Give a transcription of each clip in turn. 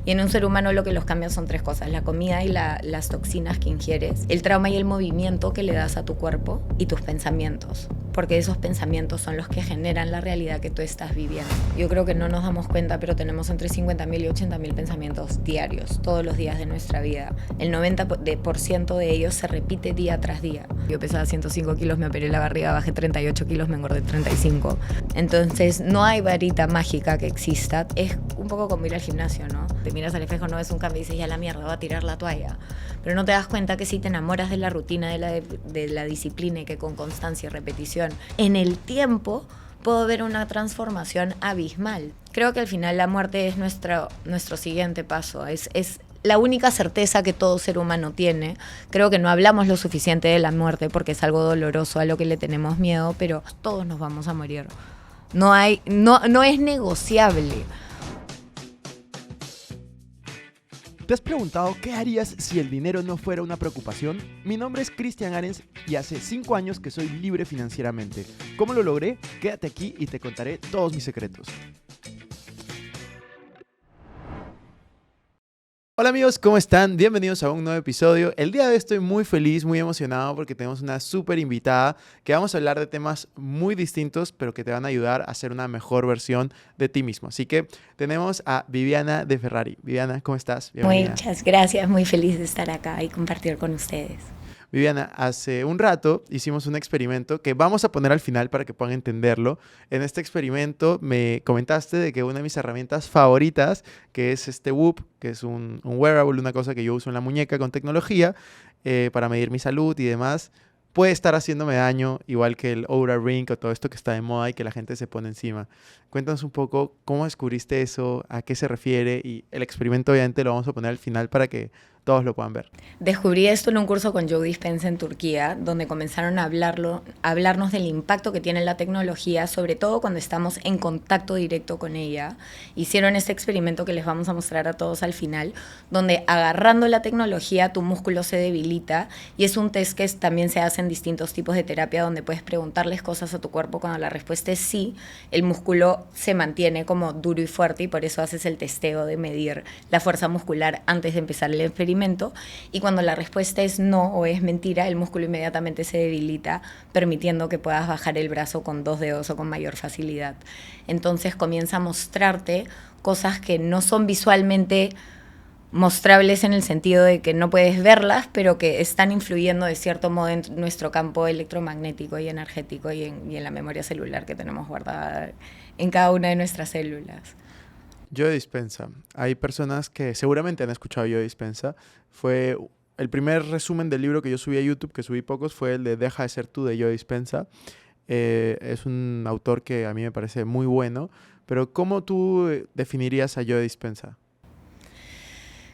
Y en un ser humano lo que los cambia son tres cosas: la comida y las toxinas que ingieres, el trauma y el movimiento que le das a tu cuerpo, y tus pensamientos, porque esos pensamientos son los que generan la realidad que tú estás viviendo. Yo creo que no nos damos cuenta, pero tenemos entre 50.000 y 80.000 pensamientos diarios, todos los días de nuestra vida. El 90% de ellos se repite día tras día. Yo pesaba 105 kilos, me operé la barriga, bajé 38 kilos, me engordé 35. Entonces no hay varita mágica que exista. Es un poco como ir al gimnasio, ¿no? Te miras al espejo, no ves un cambio y dices, ya la mierda, va a tirar la toalla. Pero no te das cuenta que si te enamoras de la rutina, de la disciplina, y que con constancia y repetición, en el tiempo puedo ver una transformación abismal. Creo que al final la muerte es nuestro siguiente paso. Es la única certeza que todo ser humano tiene. Creo que no hablamos lo suficiente de la muerte porque es algo doloroso a lo que le tenemos miedo, pero todos nos vamos a morir. No es negociable. ¿Te has preguntado qué harías si el dinero no fuera una preocupación? Mi nombre es Cristian Arens y hace 5 años que soy libre financieramente. ¿Cómo lo logré? Quédate aquí y te contaré todos mis secretos. Hola amigos, ¿cómo están? Bienvenidos a un nuevo episodio. El día de hoy estoy muy feliz, muy emocionado porque tenemos una súper invitada que vamos a hablar de temas muy distintos, pero que te van a ayudar a ser una mejor versión de ti mismo. Así que tenemos a Viviana de Ferrari. Viviana, ¿cómo estás? Bienvenida. Muchas gracias, muy feliz de estar acá y compartir con ustedes. Viviana, hace un rato hicimos un experimento que vamos a poner al final para que puedan entenderlo. En este experimento me comentaste de que una de mis herramientas favoritas, que es este Whoop, que es un wearable, una cosa que yo uso en la muñeca con tecnología para medir mi salud y demás, puede estar haciéndome daño, igual que el Oura Ring o todo esto que está de moda y que la gente se pone encima. Cuéntanos un poco cómo descubriste eso, a qué se refiere, y el experimento obviamente lo vamos a poner al final para que todos lo puedan ver. Descubrí esto en un curso con Joe Dispenza en Turquía, donde comenzaron a hablarnos del impacto que tiene la tecnología, sobre todo cuando estamos en contacto directo con ella. Hicieron este experimento que les vamos a mostrar a todos al final, donde agarrando la tecnología tu músculo se debilita, y es un test que también se hace en distintos tipos de terapia, donde puedes preguntarles cosas a tu cuerpo. Cuando la respuesta es sí, el músculo se mantiene como duro y fuerte, y por eso haces el testeo de medir la fuerza muscular antes de empezar el experimento. Y cuando la respuesta es no o es mentira, el músculo inmediatamente se debilita, permitiendo que puedas bajar el brazo con 2 dedos o con mayor facilidad. Entonces comienza a mostrarte cosas que no son visualmente mostrables, en el sentido de que no puedes verlas, pero que están influyendo de cierto modo en nuestro campo electromagnético y energético y en la memoria celular que tenemos guardada en cada una de nuestras células. Joe Dispenza. Hay personas que seguramente han escuchado Joe Dispenza. Fue el primer resumen del libro que yo subí a YouTube, que subí pocos, fue el de Deja de ser tú, de Joe Dispenza. Es un autor que a mí me parece muy bueno. Pero ¿cómo tú definirías a Joe Dispenza?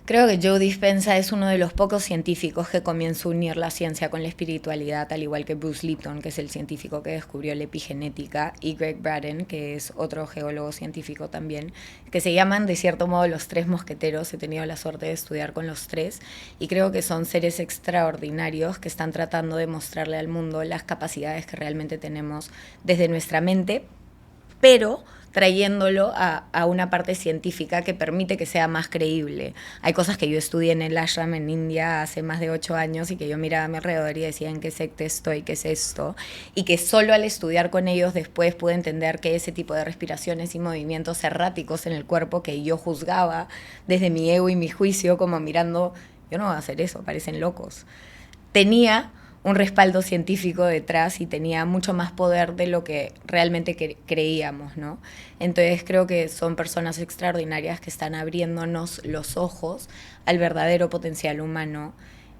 Creo que Joe Dispenza es uno de los pocos científicos que comienza a unir la ciencia con la espiritualidad, al igual que Bruce Lipton, que es el científico que descubrió la epigenética, y Greg Braden, que es otro geólogo científico también, que se llaman de cierto modo los tres mosqueteros. He tenido la suerte de estudiar con los tres y creo que son seres extraordinarios que están tratando de mostrarle al mundo las capacidades que realmente tenemos desde nuestra mente, pero trayéndolo a una parte científica que permite que sea más creíble. Hay cosas que yo estudié en el ashram en India hace más de 8 años y que yo miraba a mi alrededor y decía, ¿en qué secta estoy? ¿Qué es esto? Y que solo al estudiar con ellos después pude entender que ese tipo de respiraciones y movimientos erráticos en el cuerpo que yo juzgaba desde mi ego y mi juicio, como mirando, yo no voy a hacer eso, parecen locos, tenía un respaldo científico detrás y tenía mucho más poder de lo que realmente creíamos, ¿no? Entonces creo que son personas extraordinarias que están abriéndonos los ojos al verdadero potencial humano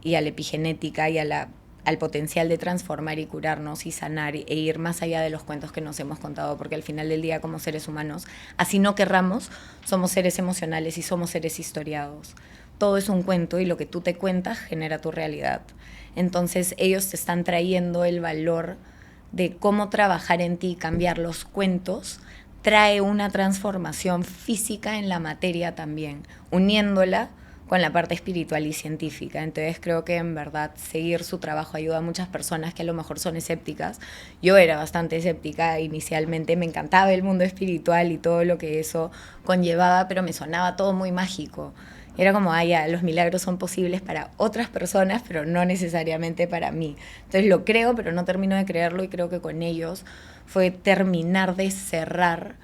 y a la epigenética y al potencial de transformar y curarnos y sanar e ir más allá de los cuentos que nos hemos contado, porque al final del día, como seres humanos, así no querramos, somos seres emocionales y somos seres historiados. Todo es un cuento y lo que tú te cuentas genera tu realidad. Entonces ellos te están trayendo el valor de cómo trabajar en ti y cambiar los cuentos. Trae una transformación física en la materia también, uniéndola con la parte espiritual y científica. Entonces creo que en verdad seguir su trabajo ayuda a muchas personas que a lo mejor son escépticas. Yo era bastante escéptica inicialmente, me encantaba el mundo espiritual y todo lo que eso conllevaba, pero me sonaba todo muy mágico. Era como, ya, los milagros son posibles para otras personas, pero no necesariamente para mí. Entonces lo creo, pero no termino de creerlo, y creo que con ellos fue terminar de cerrar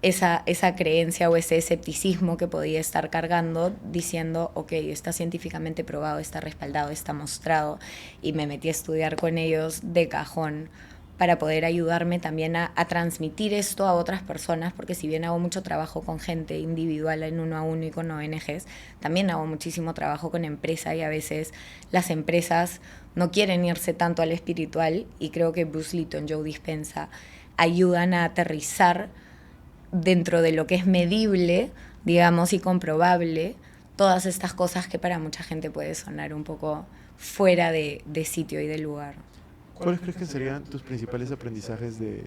esa creencia o ese escepticismo que podía estar cargando, diciendo, ok, está científicamente probado, está respaldado, está mostrado, y me metí a estudiar con ellos de cajón para poder ayudarme también a transmitir esto a otras personas, porque si bien hago mucho trabajo con gente individual en uno a uno y con ONGs, también hago muchísimo trabajo con empresas, y a veces las empresas no quieren irse tanto al espiritual, y creo que Bruce Lipton, Joe Dispenza ayudan a aterrizar dentro de lo que es medible, digamos, y comprobable, todas estas cosas que para mucha gente puede sonar un poco fuera de sitio y de lugar. ¿Cuáles crees que serían tus principales aprendizajes de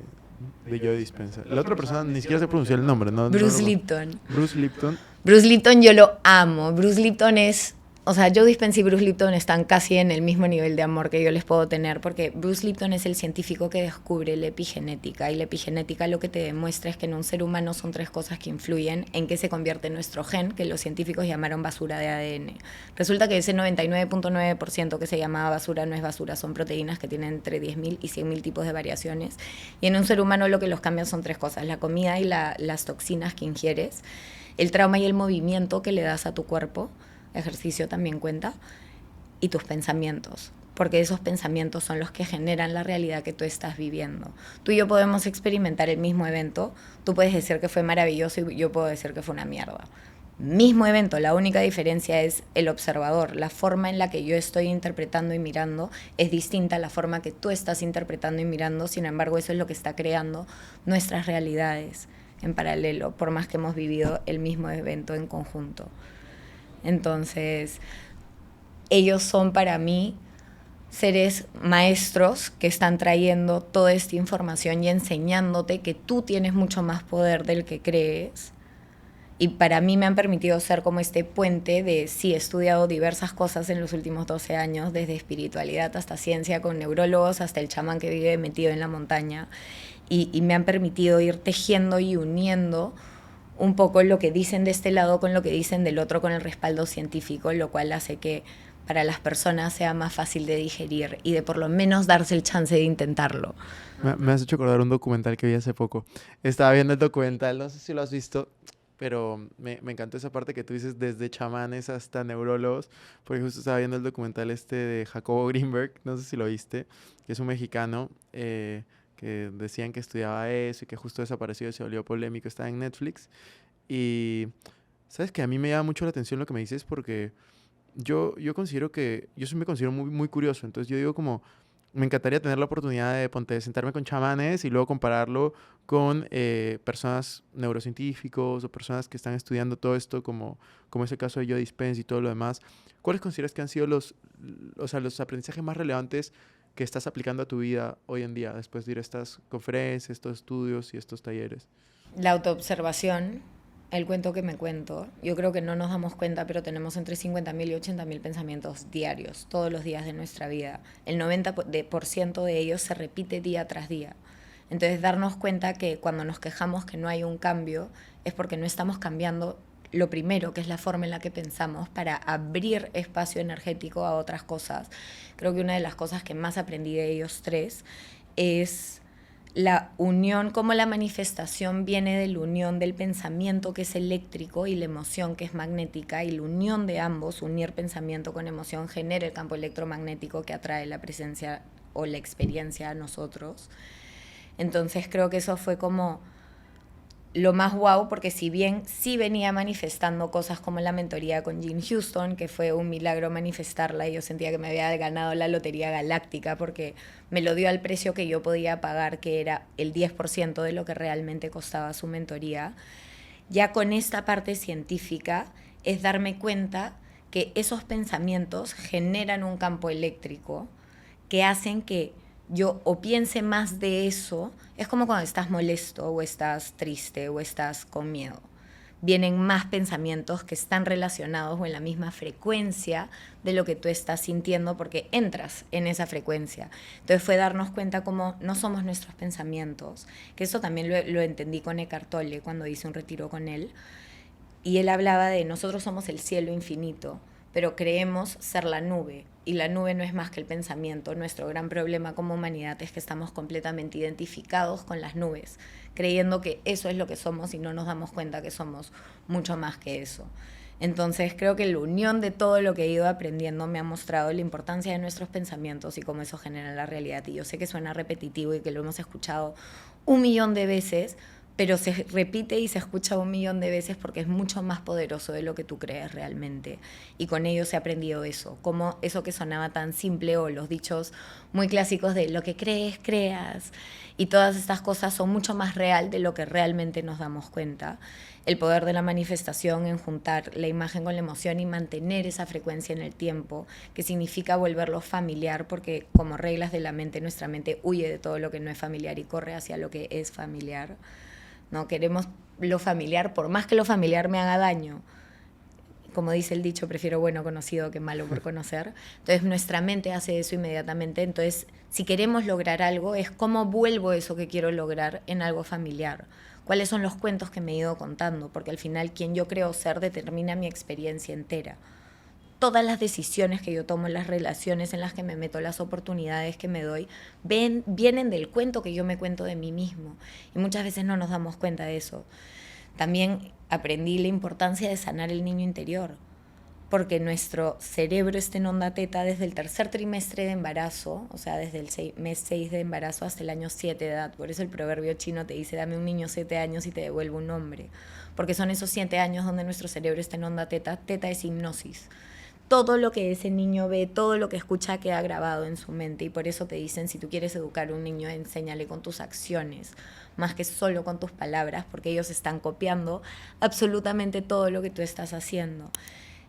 Joe Dispenza? La otra persona ni siquiera se pronuncia el nombre, ¿no? Bruce Lipton. Bruce Lipton. Bruce Lipton yo lo amo. Bruce Lipton es... O sea, Joe Dispenza y Bruce Lipton están casi en el mismo nivel de amor que yo les puedo tener, porque Bruce Lipton es el científico que descubre la epigenética, y la epigenética lo que te demuestra es que en un ser humano son 3 cosas que influyen en qué se convierte nuestro gen, que los científicos llamaron basura de ADN. Resulta que ese 99.9% que se llamaba basura no es basura, son proteínas que tienen entre 10.000 y 100.000 tipos de variaciones, y en un ser humano lo que los cambia son 3 cosas: la comida y las toxinas que ingieres, el trauma y el movimiento que le das a tu cuerpo, ejercicio también cuenta, y tus pensamientos, porque esos pensamientos son los que generan la realidad que tú estás viviendo. Tú y yo podemos experimentar el mismo evento, tú puedes decir que fue maravilloso y yo puedo decir que fue una mierda. Mismo evento, la única diferencia es el observador. La forma en la que yo estoy interpretando y mirando es distinta a la forma que tú estás interpretando y mirando, sin embargo eso es lo que está creando nuestras realidades en paralelo, por más que hemos vivido el mismo evento en conjunto. Entonces, ellos son para mí seres maestros que están trayendo toda esta información y enseñándote que tú tienes mucho más poder del que crees. Y para mí me han permitido ser como este puente de, sí, he estudiado diversas cosas en los últimos 12 años, desde espiritualidad hasta ciencia, con neurólogos, hasta el chamán que vive metido en la montaña. Y me han permitido ir tejiendo y uniendo un poco lo que dicen de este lado con lo que dicen del otro, con el respaldo científico, lo cual hace que para las personas sea más fácil de digerir y de por lo menos darse el chance de intentarlo. Me has hecho acordar un documental que vi hace poco. Estaba viendo el documental, no sé si lo has visto, pero me encantó esa parte que tú dices, desde chamanes hasta neurólogos, porque justo estaba viendo el documental este de Jacobo Greenberg, no sé si lo viste, que es un mexicano, que decían que estudiaba eso y que justo desapareció y se volvió polémico, está en Netflix. Y sabes que a mí me llama mucho la atención lo que me dices, porque yo considero que, yo sí me considero muy, muy curioso, entonces yo digo como, me encantaría tener la oportunidad de, ponte, de sentarme con chamanes y luego compararlo con personas neurocientíficos o personas que están estudiando todo esto, como es el caso de Joe Dispenza y todo lo demás. ¿Cuáles consideras que han sido o sea, los aprendizajes más relevantes que estás aplicando a tu vida hoy en día, después de ir a estas conferencias, estos estudios y estos talleres? La autoobservación, el cuento que me cuento. Yo creo que no nos damos cuenta, pero tenemos entre 50.000 y 80.000 pensamientos diarios, todos los días de nuestra vida. El 90% de ellos se repite día tras día. Entonces, darnos cuenta que cuando nos quejamos que no hay un cambio, es porque no estamos cambiando lo primero, que es la forma en la que pensamos, para abrir espacio energético a otras cosas. Creo que una de las cosas que más aprendí de ellos 3 es la unión, como la manifestación viene de la unión del pensamiento, que es eléctrico, y la emoción, que es magnética, y la unión de ambos, unir pensamiento con emoción, genera el campo electromagnético que atrae la presencia o la experiencia a nosotros. Entonces creo que eso fue como lo más guau, porque si bien sí venía manifestando cosas como la mentoría con Jean Houston, que fue un milagro manifestarla, y yo sentía que me había ganado la lotería galáctica porque me lo dio al precio que yo podía pagar, que era el 10% de lo que realmente costaba su mentoría. Ya con esta parte científica es darme cuenta que esos pensamientos generan un campo eléctrico que hacen que yo o piense más de eso. Es como cuando estás molesto o estás triste o estás con miedo. vienen más pensamientos que están relacionados o en la misma frecuencia de lo que tú estás sintiendo porque entras en esa frecuencia. Entonces fue darnos cuenta como no somos nuestros pensamientos, que eso también lo entendí con Eckhart Tolle cuando hice un retiro con él, y él hablaba de nosotros somos el cielo infinito, pero creemos ser la nube, y la nube no es más que el pensamiento. Nuestro gran problema como humanidad es que estamos completamente identificados con las nubes, creyendo que eso es lo que somos y no nos damos cuenta que somos mucho más que eso. Entonces creo que la unión de todo lo que he ido aprendiendo me ha mostrado la importancia de nuestros pensamientos y cómo eso genera la realidad. Y yo sé que suena repetitivo y que lo hemos escuchado 1.000.000 de veces, pero se repite y se escucha 1.000.000 de veces porque es mucho más poderoso de lo que tú crees realmente. Y con ellos he aprendido eso, como eso que sonaba tan simple o los dichos muy clásicos de lo que crees, creas. Y todas estas cosas son mucho más real de lo que realmente nos damos cuenta. El poder de la manifestación en juntar la imagen con la emoción y mantener esa frecuencia en el tiempo, que significa volverlo familiar, porque como reglas de la mente, nuestra mente huye de todo lo que no es familiar y corre hacia lo que es familiar. No queremos lo familiar, por más que lo familiar me haga daño. Como dice el dicho, prefiero bueno conocido que malo por conocer. Entonces nuestra mente hace eso inmediatamente. Entonces, si queremos lograr algo, es cómo vuelvo eso que quiero lograr en algo familiar. ¿Cuáles son los cuentos que me he ido contando? Porque al final quien yo creo ser determina mi experiencia entera. Todas las decisiones que yo tomo, las relaciones en las que me meto, las oportunidades que me doy, vienen del cuento que yo me cuento de mí mismo. Y muchas veces no nos damos cuenta de eso. También aprendí la importancia de sanar el niño interior, porque nuestro cerebro está en onda teta desde el tercer trimestre de embarazo, o sea, desde el mes 6 de embarazo hasta el año 7 de edad. Por eso el proverbio chino te dice, dame un niño 7 años y te devuelvo un hombre. Porque son esos 7 años donde nuestro cerebro está en onda teta. Teta es hipnosis. Todo lo que ese niño ve, todo lo que escucha queda grabado en su mente, y por eso te dicen, si tú quieres educar a un niño, enséñale con tus acciones, más que solo con tus palabras, porque ellos están copiando absolutamente todo lo que tú estás haciendo.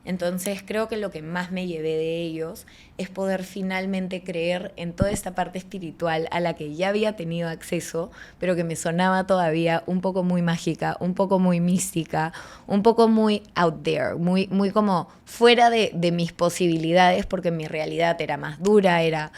Entonces creo que lo que más me llevé de ellos es poder finalmente creer en toda esta parte espiritual a la que ya había tenido acceso, pero que me sonaba todavía un poco muy mágica, un poco muy mística, un poco muy out there, muy como fuera de mis posibilidades, porque mi realidad era más dura, era,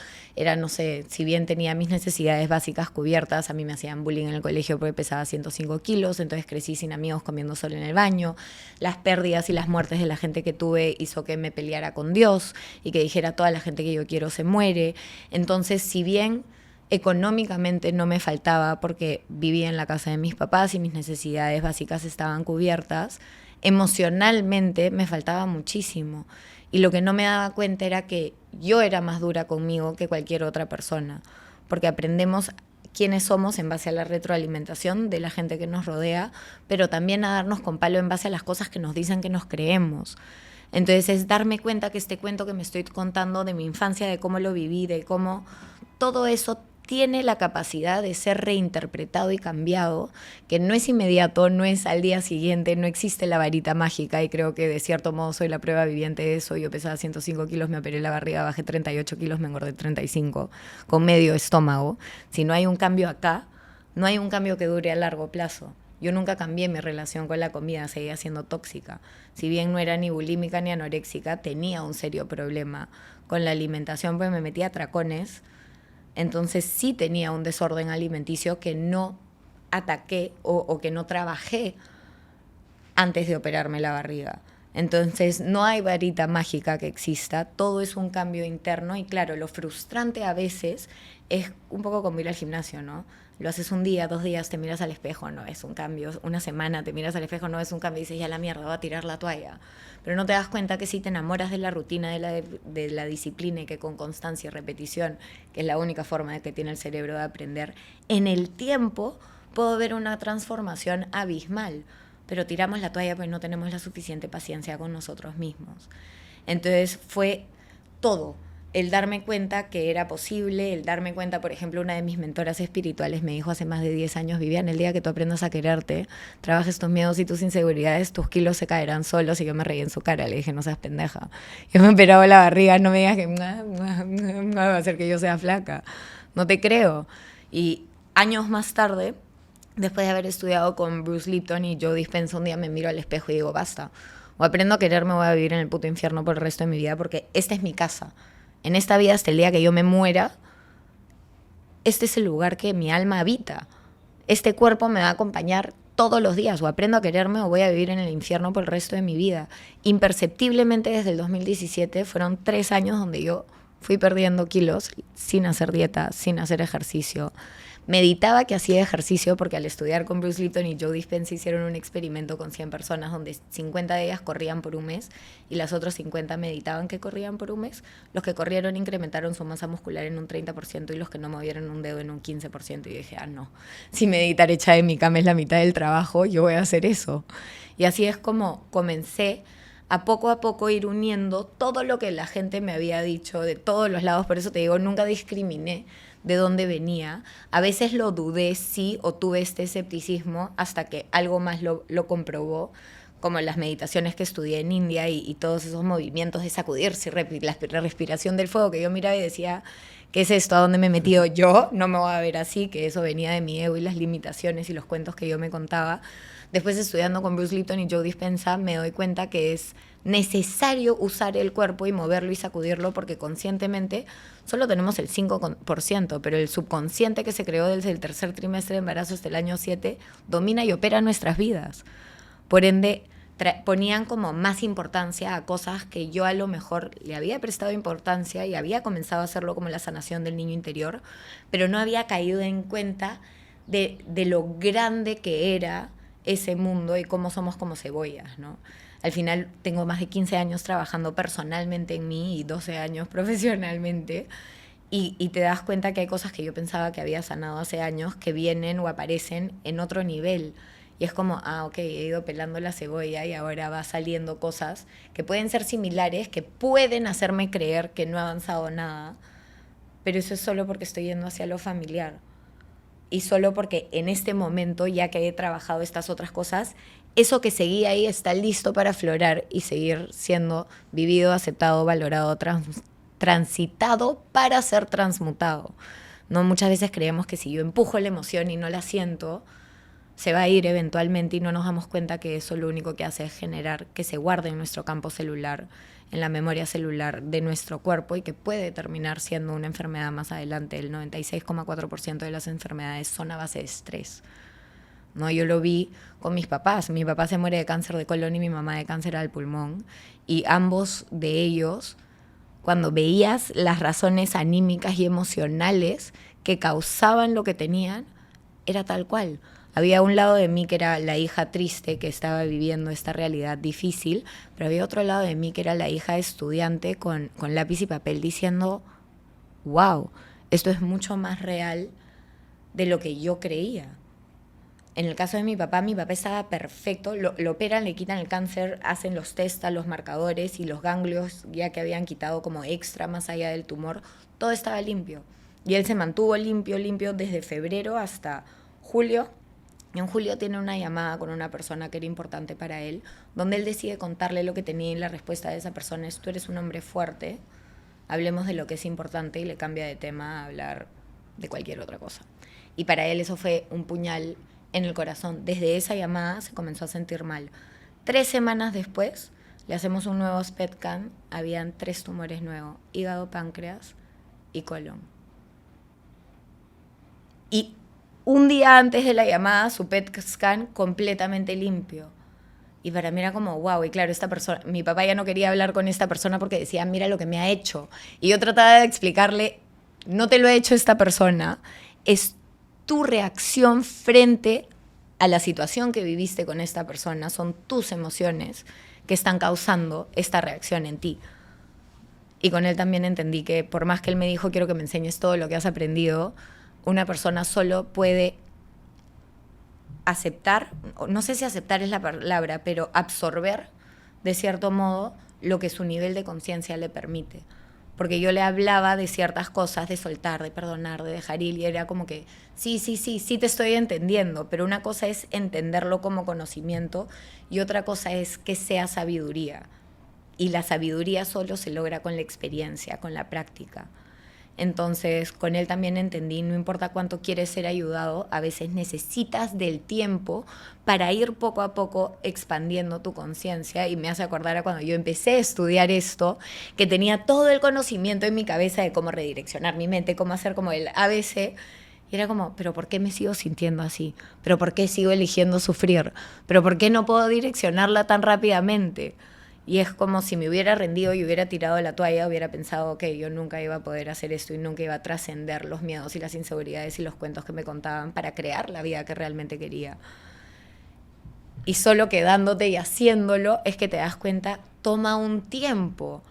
no sé, si bien tenía mis necesidades básicas cubiertas, a mí me hacían bullying en el colegio porque pesaba 105 kilos, entonces crecí sin amigos comiendo solo en el baño. Las pérdidas y las muertes de la gente que tuve hizo que me peleara con Dios y que dijera toda la gente que yo quiero se muere. Entonces, si bien económicamente no me faltaba porque vivía en la casa de mis papás y mis necesidades básicas estaban cubiertas, emocionalmente me faltaba muchísimo. Y lo que no me daba cuenta era que yo era más dura conmigo que cualquier otra persona, porque aprendemos quiénes somos en base a la retroalimentación de la gente que nos rodea, pero también a darnos con palo en base a las cosas que nos dicen que nos creemos. Entonces es darme cuenta que este cuento que me estoy contando de mi infancia, de cómo lo viví, de cómo todo eso tiene la capacidad de ser reinterpretado y cambiado, que no es inmediato, no es al día siguiente, no existe la varita mágica, y creo que de cierto modo soy la prueba viviente de eso. Yo pesaba 105 kilos, me operé la barriga, bajé 38 kilos, me engordé 35, con medio estómago. Si no hay un cambio acá, no hay un cambio que dure a largo plazo. Yo nunca cambié mi relación con la comida, seguía siendo tóxica. Si bien no era ni bulímica ni anoréxica, tenía un serio problema con la alimentación, porque me metía a tracones. Entonces sí tenía un desorden alimenticio que no ataqué o que no trabajé antes de operarme la barriga. Entonces no hay varita mágica que exista, todo es un cambio interno. Y claro, lo frustrante a veces es un poco como ir al gimnasio, ¿no? Lo haces un día, 2 días, te miras al espejo, no es un cambio. Una semana te miras al espejo, no es un cambio, y dices, ya la mierda, voy a tirar la toalla. Pero no te das cuenta que si te enamoras de la rutina, de la disciplina, y que con constancia y repetición, que es la única forma de que tiene el cerebro de aprender, en el tiempo puedo ver una transformación abismal. Pero tiramos la toalla porque no tenemos la suficiente paciencia con nosotros mismos. Entonces fue todo. El darme cuenta que era posible, el darme cuenta, por ejemplo, una de mis mentoras espirituales me dijo hace más de 10 años, Vivian, el día que tú aprendas a quererte, trabajes tus miedos y tus inseguridades, tus kilos se caerán solos. Y yo me reí en su cara, le dije, no seas pendeja. Yo me he operado la barriga, no me digas que va a hacer que yo sea flaca. No te creo. Y años más tarde Después de haber estudiado con Bruce Lipton y Joe Dispenza, un día me miro al espejo y digo, basta. O aprendo a quererme, voy a vivir en el puto infierno por el resto de mi vida porque esta es mi casa. En esta vida, hasta el día que yo me muera, este es el lugar que mi alma habita. Este cuerpo me va a acompañar todos los días. O aprendo a quererme o voy a vivir en el infierno por el resto de mi vida. Imperceptiblemente desde el 2017 fueron 3 años donde yo fui perdiendo kilos sin hacer dieta, sin hacer ejercicio. Meditaba que hacía ejercicio porque al estudiar con Bruce Lipton y Joe Dispenza hicieron un experimento con 100 personas donde 50 de ellas corrían por un mes y las otras 50 meditaban que corrían por un mes. Los que corrieron incrementaron su masa muscular en un 30% y los que no movieron un dedo en un 15%. Y dije, no, si meditar echada en mi cama es la mitad del trabajo, yo voy a hacer eso. Y así es como comencé a poco ir uniendo todo lo que la gente me había dicho de todos los lados. Por eso te digo, nunca discriminé de dónde venía. A veces lo dudé, sí, o tuve este escepticismo hasta que algo más lo comprobó, como las meditaciones que estudié en India y todos esos movimientos de sacudirse, la respiración del fuego, que yo miraba y decía, ¿qué es esto? ¿A dónde me he metido yo? No me voy a ver así, que eso venía de mi ego y las limitaciones y los cuentos que yo me contaba. Después, estudiando con Bruce Lipton y Joe Dispenza, me doy cuenta que es necesario usar el cuerpo y moverlo y sacudirlo porque conscientemente solo tenemos el 5%, pero el subconsciente que se creó desde el tercer trimestre de embarazo hasta el año 7 domina y opera nuestras vidas. Por ende, ponían como más importancia a cosas que yo a lo mejor le había prestado importancia y había comenzado a hacerlo como la sanación del niño interior, pero no había caído en cuenta de lo grande que era ese mundo y cómo somos como cebollas, ¿no? Al final tengo más de 15 años trabajando personalmente en mí y 12 años profesionalmente y te das cuenta que hay cosas que yo pensaba que había sanado hace años que vienen o aparecen en otro nivel. Y es como, ok, he ido pelando la cebolla y ahora va saliendo cosas que pueden ser similares, que pueden hacerme creer que no he avanzado nada, pero eso es solo porque estoy yendo hacia lo familiar. Y solo porque en este momento, ya que he trabajado estas otras cosas, eso que seguía ahí está listo para aflorar y seguir siendo vivido, aceptado, valorado, transitado para ser transmutado. ¿No? Muchas veces creemos que si yo empujo la emoción y no la siento, se va a ir eventualmente y no nos damos cuenta que eso lo único que hace es generar que se guarde en nuestro campo celular, en la memoria celular de nuestro cuerpo y que puede terminar siendo una enfermedad más adelante. El 96,4% de las enfermedades son a base de estrés. ¿No? Yo lo vi con mis papás. Mi papá se muere de cáncer de colon y mi mamá de cáncer al pulmón. Y ambos de ellos, cuando veías las razones anímicas y emocionales que causaban lo que tenían, era tal cual. Había un lado de mí que era la hija triste que estaba viviendo esta realidad difícil, pero había otro lado de mí que era la hija estudiante con lápiz y papel diciendo, wow, esto es mucho más real de lo que yo creía. En el caso de mi papá estaba perfecto, lo operan, le quitan el cáncer, hacen los test a los marcadores y los ganglios ya que habían quitado como extra más allá del tumor, todo estaba limpio. Y él se mantuvo limpio desde febrero hasta julio. Y en julio tiene una llamada con una persona que era importante para él, donde él decide contarle lo que tenía y la respuesta de esa persona es, tú eres un hombre fuerte, hablemos de lo que es importante, y le cambia de tema a hablar de cualquier otra cosa. Y para él eso fue un puñal en el corazón. Desde esa llamada se comenzó a sentir mal. 3 semanas después le hacemos un nuevo PET scan, habían 3 tumores nuevos, hígado, páncreas y colon. Y un día antes de la llamada, su PET scan completamente limpio. Y para mí era como, wow, y claro, esta persona, mi papá ya no quería hablar con esta persona porque decía, mira lo que me ha hecho. Y yo trataba de explicarle, no te lo ha hecho esta persona, es tu reacción frente a la situación que viviste con esta persona, son tus emociones que están causando esta reacción en ti. Y con él también entendí que por más que él me dijo, quiero que me enseñes todo lo que has aprendido, una persona solo puede aceptar, no sé si aceptar es la palabra, pero absorber de cierto modo lo que su nivel de conciencia le permite. Porque yo le hablaba de ciertas cosas, de soltar, de perdonar, de dejar ir, y era como que sí te estoy entendiendo, pero una cosa es entenderlo como conocimiento y otra cosa es que sea sabiduría. Y la sabiduría solo se logra con la experiencia, con la práctica. Entonces, con él también entendí, no importa cuánto quieres ser ayudado, a veces necesitas del tiempo para ir poco a poco expandiendo tu conciencia. Y me hace acordar a cuando yo empecé a estudiar esto, que tenía todo el conocimiento en mi cabeza de cómo redireccionar mi mente, cómo hacer como el ABC. Y era como, ¿pero por qué me sigo sintiendo así? ¿Pero por qué sigo eligiendo sufrir? ¿Pero por qué no puedo direccionarla tan rápidamente? Y es como si me hubiera rendido y hubiera tirado la toalla, hubiera pensado que yo nunca iba a poder hacer esto y nunca iba a trascender los miedos y las inseguridades y los cuentos que me contaban para crear la vida que realmente quería. Y solo quedándote y haciéndolo es que te das cuenta, toma un tiempo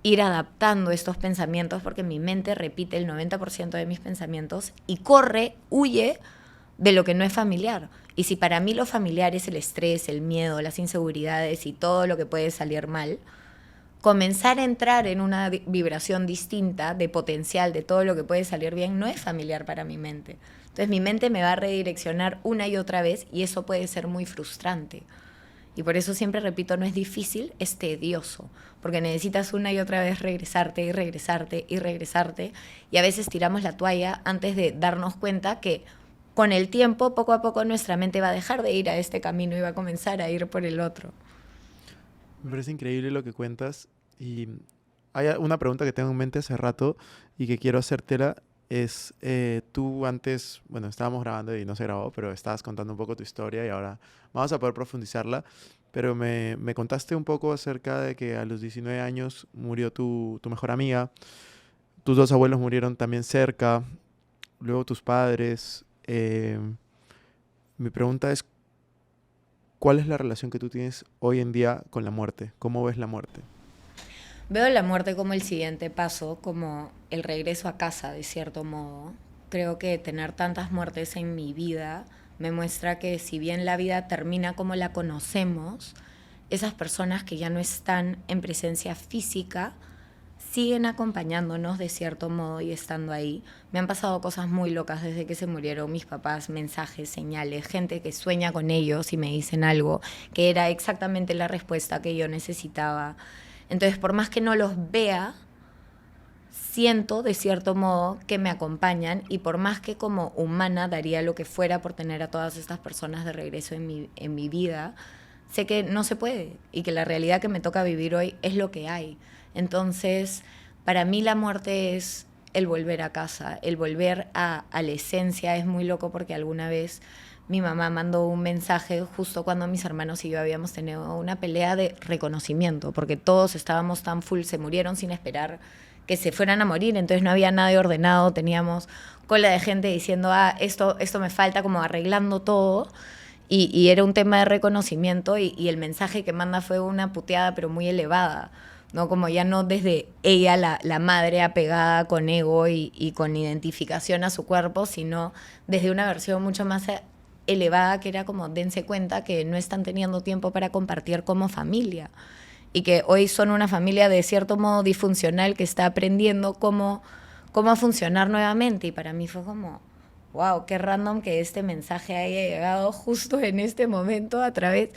ir adaptando estos pensamientos porque mi mente repite el 90% de mis pensamientos y corre, huye de lo que no es familiar. Y si para mí lo familiar es el estrés, el miedo, las inseguridades y todo lo que puede salir mal, comenzar a entrar en una vibración distinta de potencial de todo lo que puede salir bien no es familiar para mi mente. Entonces mi mente me va a redireccionar una y otra vez y eso puede ser muy frustrante. Y por eso siempre repito, no es difícil, es tedioso, porque necesitas una y otra vez regresarte y regresarte y regresarte, y a veces tiramos la toalla antes de darnos cuenta que con el tiempo, poco a poco, nuestra mente va a dejar de ir a este camino y va a comenzar a ir por el otro. Me parece increíble lo que cuentas y hay una pregunta que tengo en mente hace rato y que quiero hacértela. Es, tú antes, bueno, estábamos grabando y no se grabó, pero estabas contando un poco tu historia y ahora vamos a poder profundizarla. Pero me contaste un poco acerca de que a los 19 años murió tu mejor amiga, tus dos abuelos murieron también cerca, luego tus padres. Mi pregunta es, ¿cuál es la relación que tú tienes hoy en día con la muerte? ¿Cómo ves la muerte? Veo la muerte como el siguiente paso, como el regreso a casa, de cierto modo. Creo que tener tantas muertes en mi vida me muestra que si bien la vida termina como la conocemos, esas personas que ya no están en presencia física siguen acompañándonos de cierto modo y estando ahí. Me han pasado cosas muy locas desde que se murieron mis papás, mensajes, señales, gente que sueña con ellos y me dicen algo que era exactamente la respuesta que yo necesitaba. Entonces, por más que no los vea, siento de cierto modo que me acompañan y por más que como humana daría lo que fuera por tener a todas estas personas de regreso en mi vida, sé que no se puede y que la realidad que me toca vivir hoy es lo que hay. Entonces, para mí la muerte es el volver a casa, el volver a la esencia. Es muy loco porque alguna vez mi mamá mandó un mensaje justo cuando mis hermanos y yo habíamos tenido una pelea de reconocimiento, porque todos estábamos tan full, se murieron sin esperar que se fueran a morir, entonces no había nada ordenado, teníamos cola de gente diciendo, esto me falta, como arreglando todo, y era un tema de reconocimiento, y el mensaje que manda fue una puteada, pero muy elevada, ¿no? Como ya no desde ella, la madre apegada con ego y con identificación a su cuerpo, sino desde una versión mucho más elevada que era como dense cuenta que no están teniendo tiempo para compartir como familia y que hoy son una familia de cierto modo disfuncional que está aprendiendo cómo funcionar nuevamente. Y para mí fue como, wow, qué random que este mensaje haya llegado justo en este momento a través.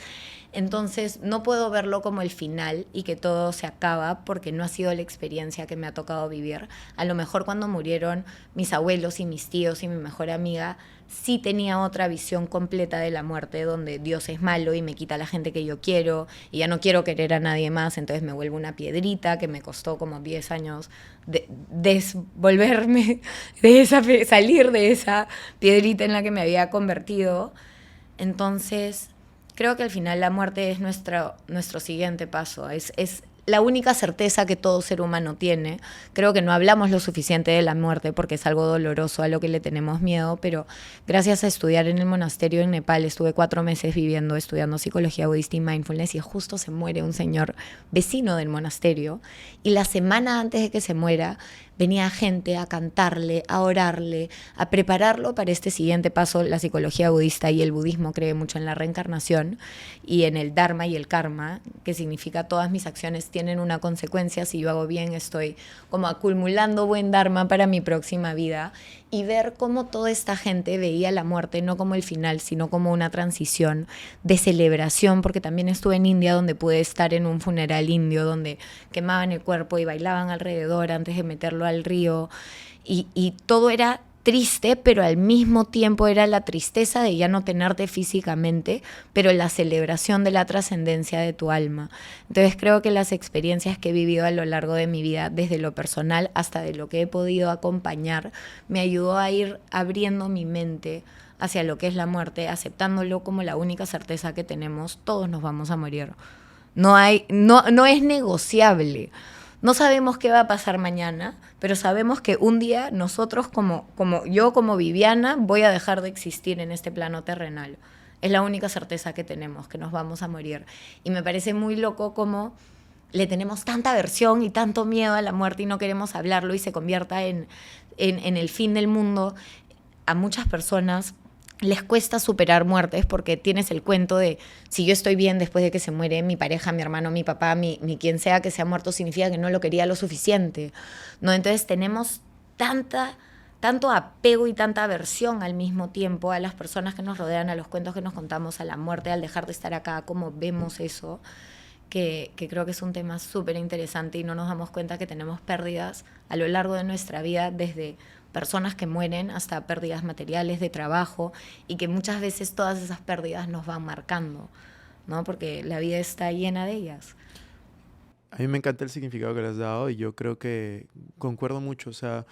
Entonces no puedo verlo como el final y que todo se acaba porque no ha sido la experiencia que me ha tocado vivir. A lo mejor cuando murieron mis abuelos y mis tíos y mi mejor amiga, sí tenía otra visión completa de la muerte, donde Dios es malo y me quita a la gente que yo quiero y ya no quiero querer a nadie más, entonces me vuelvo una piedrita que me costó como 10 años desvolverme de salir de esa piedrita en la que me había convertido. Entonces creo que al final la muerte es nuestro siguiente paso, es la única certeza que todo ser humano tiene. Creo que no hablamos lo suficiente de la muerte porque es algo doloroso a lo que le tenemos miedo, pero gracias a estudiar en el monasterio en Nepal, estuve 4 meses viviendo, estudiando psicología budista y mindfulness, y justo se muere un señor vecino del monasterio, y la semana antes de que se muera, venía gente a cantarle, a orarle, a prepararlo para este siguiente paso. La psicología budista y el budismo cree mucho en la reencarnación y en el dharma y el karma, que significa todas mis acciones tienen una consecuencia. Si yo hago bien, estoy como acumulando buen dharma para mi próxima vida. y ver cómo toda esta gente veía la muerte no como el final, sino como una transición de celebración, porque también estuve en India donde pude estar en un funeral indio donde quemaban el cuerpo y bailaban alrededor antes de meterlo al río y todo era triste, pero al mismo tiempo era la tristeza de ya no tenerte físicamente, pero la celebración de la trascendencia de tu alma. Entonces creo que las experiencias que he vivido a lo largo de mi vida, desde lo personal hasta de lo que he podido acompañar, me ayudó a ir abriendo mi mente hacia lo que es la muerte, aceptándolo como la única certeza que tenemos: todos nos vamos a morir. No es negociable. No sabemos qué va a pasar mañana, pero sabemos que un día nosotros, como Viviana, voy a dejar de existir en este plano terrenal. Es la única certeza que tenemos, que nos vamos a morir. Y me parece muy loco cómo le tenemos tanta aversión y tanto miedo a la muerte y no queremos hablarlo y se convierta en el fin del mundo. A muchas personas les cuesta superar muertes porque tienes el cuento de si yo estoy bien después de que se muere mi pareja, mi hermano, mi papá, mi quien sea que se ha muerto, significa que no lo quería lo suficiente, ¿no? Entonces tenemos tanto apego y tanta aversión al mismo tiempo a las personas que nos rodean, a los cuentos que nos contamos, a la muerte, al dejar de estar acá, cómo vemos eso, que creo que es un tema súper interesante y no nos damos cuenta que tenemos pérdidas a lo largo de nuestra vida, desde personas que mueren hasta pérdidas materiales de trabajo, y que muchas veces todas esas pérdidas nos van marcando, ¿no? Porque la vida está llena de ellas. A mí me encanta el significado que le has dado y yo creo que concuerdo mucho. O sea,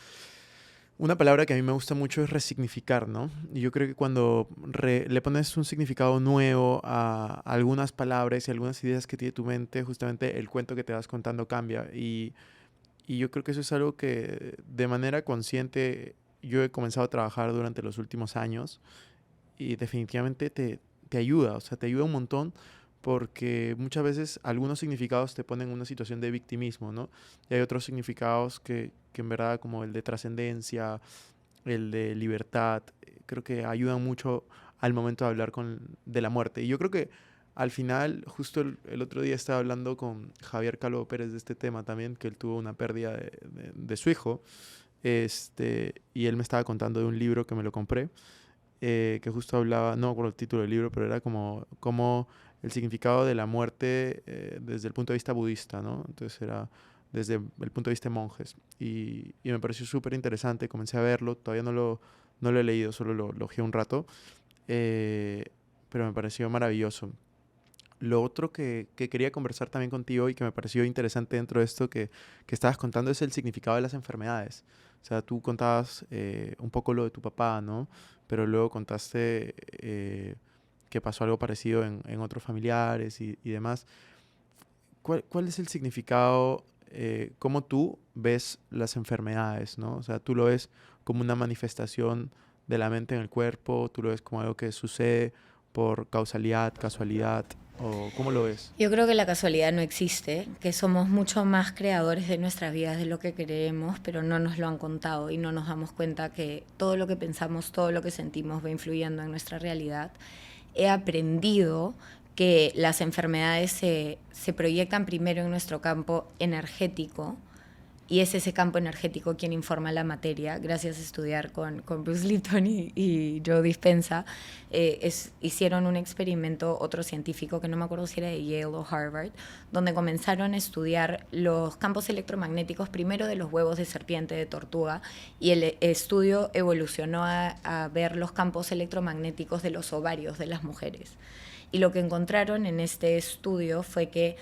una palabra que a mí me gusta mucho es resignificar, ¿no? Y yo creo que cuando le pones un significado nuevo a algunas palabras y algunas ideas que tiene tu mente, justamente el cuento que te vas contando cambia. Y yo creo que eso es algo que de manera consciente yo he comenzado a trabajar durante los últimos años y definitivamente te ayuda, o sea, te ayuda un montón porque muchas veces algunos significados te ponen en una situación de victimismo, ¿no? Y hay otros significados que en verdad, como el de trascendencia, el de libertad, creo que ayudan mucho al momento de hablar de la muerte. Y yo creo que al final, justo el otro día estaba hablando con Javier Calvo Pérez de este tema también, que él tuvo una pérdida de su hijo, y él me estaba contando de un libro que me lo compré, que justo hablaba, no por el título del libro, pero era como el significado de la muerte desde el punto de vista budista, ¿no? Entonces era desde el punto de vista de monjes. Y me pareció súper interesante, comencé a verlo, todavía no lo he leído, solo lo ojeé un rato, eh, pero me pareció maravilloso. Lo otro que quería conversar también contigo y que me pareció interesante dentro de esto que estabas contando es el significado de las enfermedades. O sea, tú contabas un poco lo de tu papá, ¿no? Pero luego contaste que pasó algo parecido en otros familiares y demás. ¿Cuál es el significado, cómo tú ves las enfermedades, ¿no? O sea, tú lo ves como una manifestación de la mente en el cuerpo, tú lo ves como algo que sucede por causalidad, casualidad, o ¿cómo lo ves? Yo creo que la casualidad no existe, que somos mucho más creadores de nuestras vidas de lo que creemos, pero no nos lo han contado y no nos damos cuenta que todo lo que pensamos, todo lo que sentimos va influyendo en nuestra realidad. He aprendido que las enfermedades se proyectan primero en nuestro campo energético, y es ese campo energético quien informa la materia. Gracias a estudiar con Bruce Lipton y Joe Dispenza, hicieron un experimento, otro científico, que no me acuerdo si era de Yale o Harvard, donde comenzaron a estudiar los campos electromagnéticos primero de los huevos de serpiente, de tortuga, y el estudio evolucionó a ver los campos electromagnéticos de los ovarios de las mujeres. Y lo que encontraron en este estudio fue que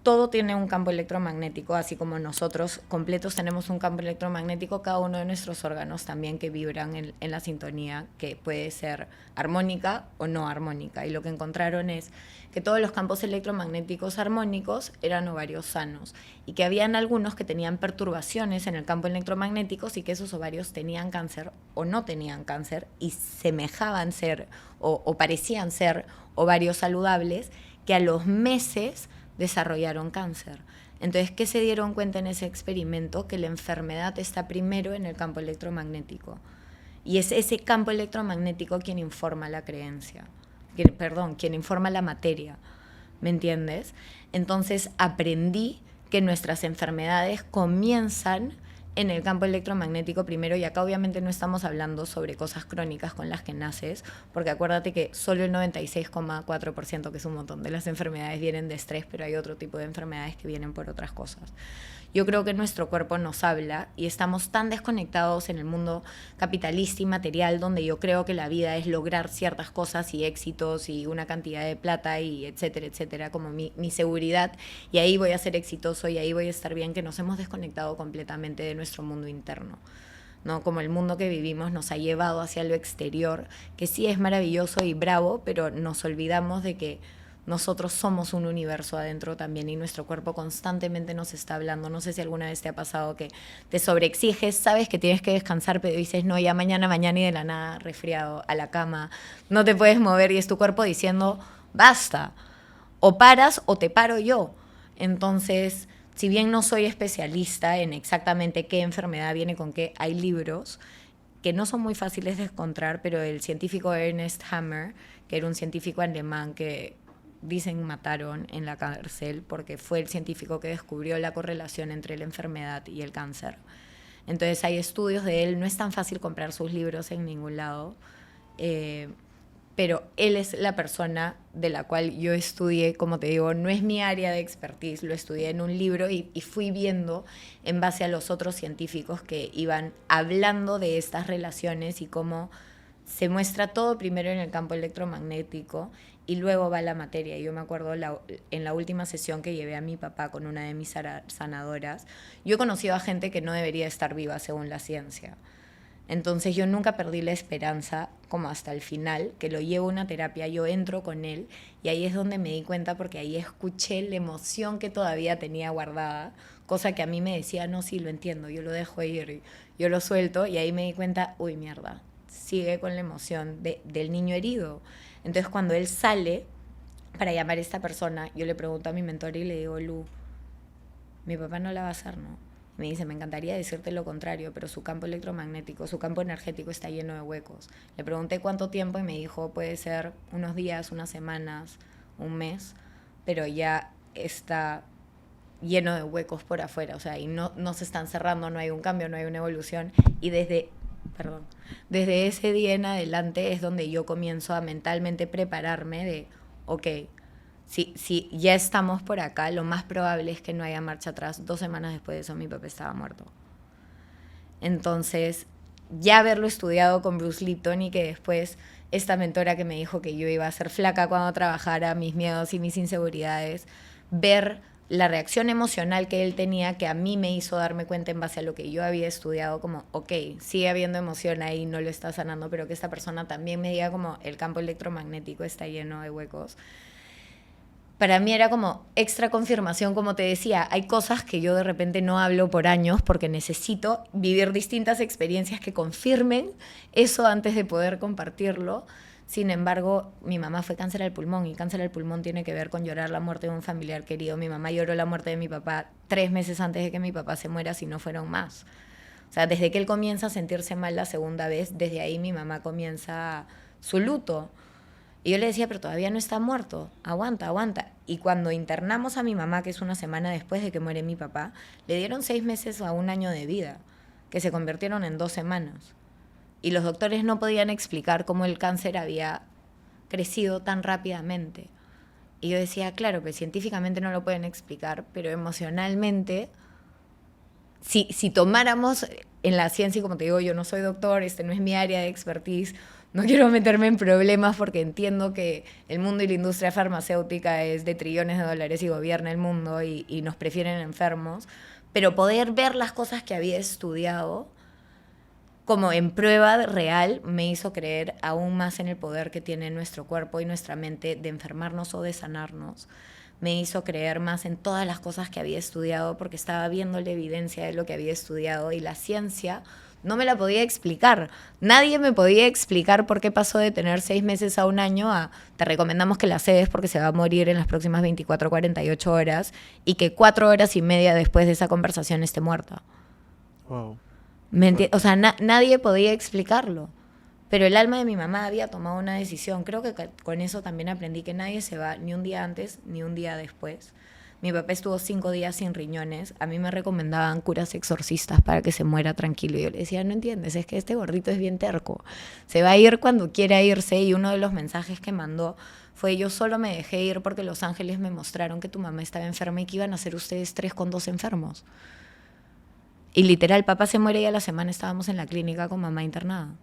todo tiene un campo electromagnético, así como nosotros completos tenemos un campo electromagnético, cada uno de nuestros órganos también, que vibran en la sintonía, que puede ser armónica o no armónica. Y lo que encontraron es que todos los campos electromagnéticos armónicos eran ovarios sanos, y que habían algunos que tenían perturbaciones en el campo electromagnético, y que esos ovarios tenían cáncer o no tenían cáncer, y semejaban ser o parecían ser ovarios saludables, que a los meses desarrollaron cáncer. Entonces, ¿qué se dieron cuenta en ese experimento? Que la enfermedad está primero en el campo electromagnético. Y es ese campo electromagnético quien informa la creencia. Quien informa la materia. ¿Me entiendes? Entonces, aprendí que nuestras enfermedades comienzan en el campo electromagnético primero, y acá obviamente no estamos hablando sobre cosas crónicas con las que naces, porque acuérdate que solo el 96,4%, que es un montón de las enfermedades, vienen de estrés, pero hay otro tipo de enfermedades que vienen por otras cosas. Yo creo que nuestro cuerpo nos habla y estamos tan desconectados en el mundo capitalista y material, donde yo creo que la vida es lograr ciertas cosas y éxitos y una cantidad de plata y etcétera, etcétera, como mi seguridad, y ahí voy a ser exitoso y ahí voy a estar bien, que nos hemos desconectado completamente de nuestro mundo interno. ¿No? Como el mundo que vivimos nos ha llevado hacia lo exterior, que sí es maravilloso y bravo, pero nos olvidamos de que nosotros somos un universo adentro también y nuestro cuerpo constantemente nos está hablando. No sé si alguna vez te ha pasado que te sobreexiges, sabes que tienes que descansar, pero dices, no, ya mañana y de la nada resfriado a la cama, no te puedes mover y es tu cuerpo diciendo, basta, o paras o te paro yo. Entonces, si bien no soy especialista en exactamente qué enfermedad viene con qué, hay libros que no son muy fáciles de encontrar, pero el científico Ernest Hammer, que era un científico alemán que dicen mataron en la cárcel porque fue el científico que descubrió la correlación entre la enfermedad y el cáncer. Entonces hay estudios de él, no es tan fácil comprar sus libros en ningún lado, pero él es la persona de la cual yo estudié, como te digo, no es mi área de expertise, lo estudié en un libro y fui viendo en base a los otros científicos que iban hablando de estas relaciones y cómo se muestra todo primero en el campo electromagnético y luego va la materia. Yo me acuerdo en la última sesión que llevé a mi papá con una de mis sanadoras, yo he conocido a gente que no debería estar viva según la ciencia. Entonces yo nunca perdí la esperanza como hasta el final, que lo llevo a una terapia, yo entro con él y ahí es donde me di cuenta porque ahí escuché la emoción que todavía tenía guardada, cosa que a mí me decía, no, sí, lo entiendo, yo lo dejo ir, yo lo suelto y ahí me di cuenta, uy, mierda, sigue con la emoción del niño herido. Entonces cuando él sale para llamar a esta persona, yo le pregunto a mi mentor y le digo, Lu, mi papá no la va a hacer, ¿no? Me dice, me encantaría decirte lo contrario, pero su campo electromagnético, su campo energético está lleno de huecos. Le pregunté cuánto tiempo y me dijo, puede ser unos días, unas semanas, un mes, pero ya está lleno de huecos por afuera, o sea, y no se están cerrando, no hay un cambio, no hay una evolución. Y desde ese día en adelante es donde yo comienzo a mentalmente prepararme de, ok, si ya estamos por acá, lo más probable es que no haya marcha atrás. 2 semanas después de eso mi papá estaba muerto. Entonces, ya haberlo estudiado con Bruce Lipton y que después esta mentora que me dijo que yo iba a ser flaca cuando trabajara, mis miedos y mis inseguridades, ver la reacción emocional que él tenía, que a mí me hizo darme cuenta en base a lo que yo había estudiado, como, ok, sigue habiendo emoción ahí, no lo está sanando, pero que esta persona también me diga como el campo electromagnético está lleno de huecos. Para mí era como extra confirmación, como te decía, hay cosas que yo de repente no hablo por años porque necesito vivir distintas experiencias que confirmen eso antes de poder compartirlo. Sin embargo, mi mamá fue cáncer al pulmón y cáncer al pulmón tiene que ver con llorar la muerte de un familiar querido. Mi mamá lloró la muerte de mi papá 3 meses antes de que mi papá se muera, si no fueron más. O sea, desde que él comienza a sentirse mal la segunda vez, desde ahí mi mamá comienza su luto. Y yo le decía, pero todavía no está muerto, aguanta, aguanta. Y cuando internamos a mi mamá, que es una semana después de que muere mi papá, le dieron 6 meses a 1 año de vida, que se convirtieron en 2 semanas. Y los doctores no podían explicar cómo el cáncer había crecido tan rápidamente. Y yo decía, claro, pues científicamente no lo pueden explicar, pero emocionalmente, si tomáramos en la ciencia, y como te digo, yo no soy doctor, no es mi área de expertise, no quiero meterme en problemas porque entiendo que el mundo y la industria farmacéutica es de trillones de dólares y gobierna el mundo y nos prefieren enfermos, pero poder ver las cosas que había estudiado como en prueba real me hizo creer aún más en el poder que tiene nuestro cuerpo y nuestra mente de enfermarnos o de sanarnos. Me hizo creer más en todas las cosas que había estudiado porque estaba viendo la evidencia de lo que había estudiado y la ciencia no me la podía explicar. Nadie me podía explicar por qué pasó de tener 6 meses a 1 año a te recomendamos que la cedes porque se va a morir en las próximas 24 o 48 horas y que 4 horas y media después de esa conversación esté muerta. Wow. O sea, nadie podía explicarlo. Pero el alma de mi mamá había tomado una decisión. Creo que con eso también aprendí que nadie se va ni un día antes ni un día después. Mi papá estuvo 5 días sin riñones. A mí me recomendaban curas exorcistas para que se muera tranquilo. Y yo le decía, no entiendes, es que este gordito es bien terco. Se va a ir cuando quiera irse. Y uno de los mensajes que mandó fue, yo solo me dejé ir porque los ángeles me mostraron que tu mamá estaba enferma y que iban a ser ustedes 3 con 2 enfermos. Y literal, papá se muere y a la semana estábamos en la clínica con mamá internada.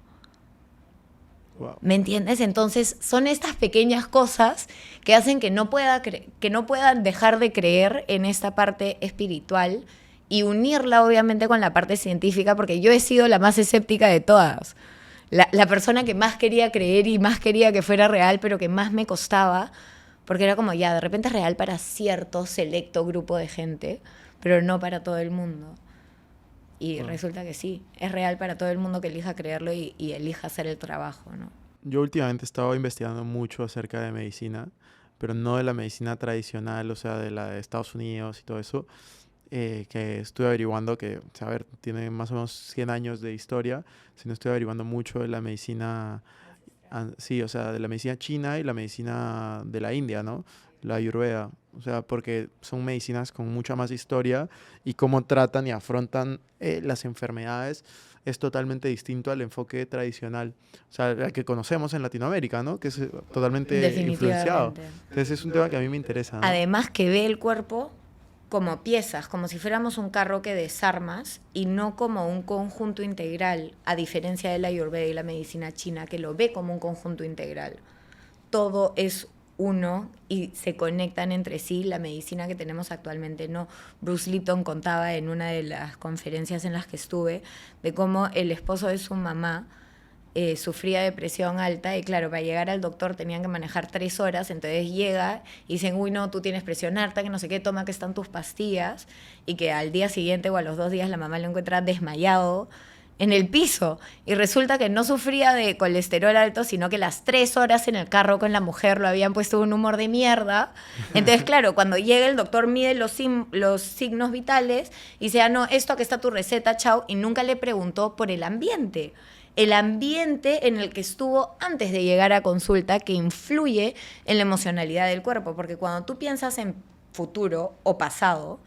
Wow. ¿Me entiendes? Entonces son estas pequeñas cosas que hacen que no puedan dejar de creer en esta parte espiritual y unirla obviamente con la parte científica, porque yo he sido la más escéptica de todas. La persona que más quería creer y más quería que fuera real, pero que más me costaba, porque era como ya, de repente es real para cierto selecto grupo de gente, pero no para todo el mundo. Y resulta que sí, es real para todo el mundo que elija creerlo y elija hacer el trabajo, ¿no? Yo últimamente he estado investigando mucho acerca de medicina, pero no de la medicina tradicional, o sea, de la de Estados Unidos y todo eso, que estoy averiguando que, o sea, a ver, tiene más o menos 100 años de historia, sino estoy averiguando mucho de la medicina, sí, o sea, de la medicina china y la medicina de la India, ¿no? La Ayurveda, o sea, porque son medicinas con mucha más historia y cómo tratan y afrontan las enfermedades es totalmente distinto al enfoque tradicional, o sea, el que conocemos en Latinoamérica, ¿no? Que es totalmente influenciado. Definitivamente. Entonces es un tema que a mí me interesa, ¿no? Además que ve el cuerpo como piezas, como si fuéramos un carro que desarmas y no como un conjunto integral, a diferencia de la Ayurveda y la medicina china, que lo ve como un conjunto integral. Todo es uno y se conectan entre sí. La medicina que tenemos actualmente no. Bruce Lipton contaba en una de las conferencias en las que estuve de cómo el esposo de su mamá sufría de presión alta y claro, para llegar al doctor tenían que manejar 3 horas, entonces llega y dicen, uy no, tú tienes presión alta, que no sé qué, toma que están tus pastillas, y que al día siguiente o a los 2 días la mamá lo encuentra desmayado en el piso y resulta que no sufría de colesterol alto, sino que las 3 horas en el carro con la mujer lo habían puesto un humor de mierda. Entonces, claro, cuando llega el doctor mide los signos vitales y dice, ah, no, esto aquí está tu receta, chao, y nunca le preguntó por el ambiente en el que estuvo antes de llegar a consulta, que influye en la emocionalidad del cuerpo, porque cuando tú piensas en futuro o pasado,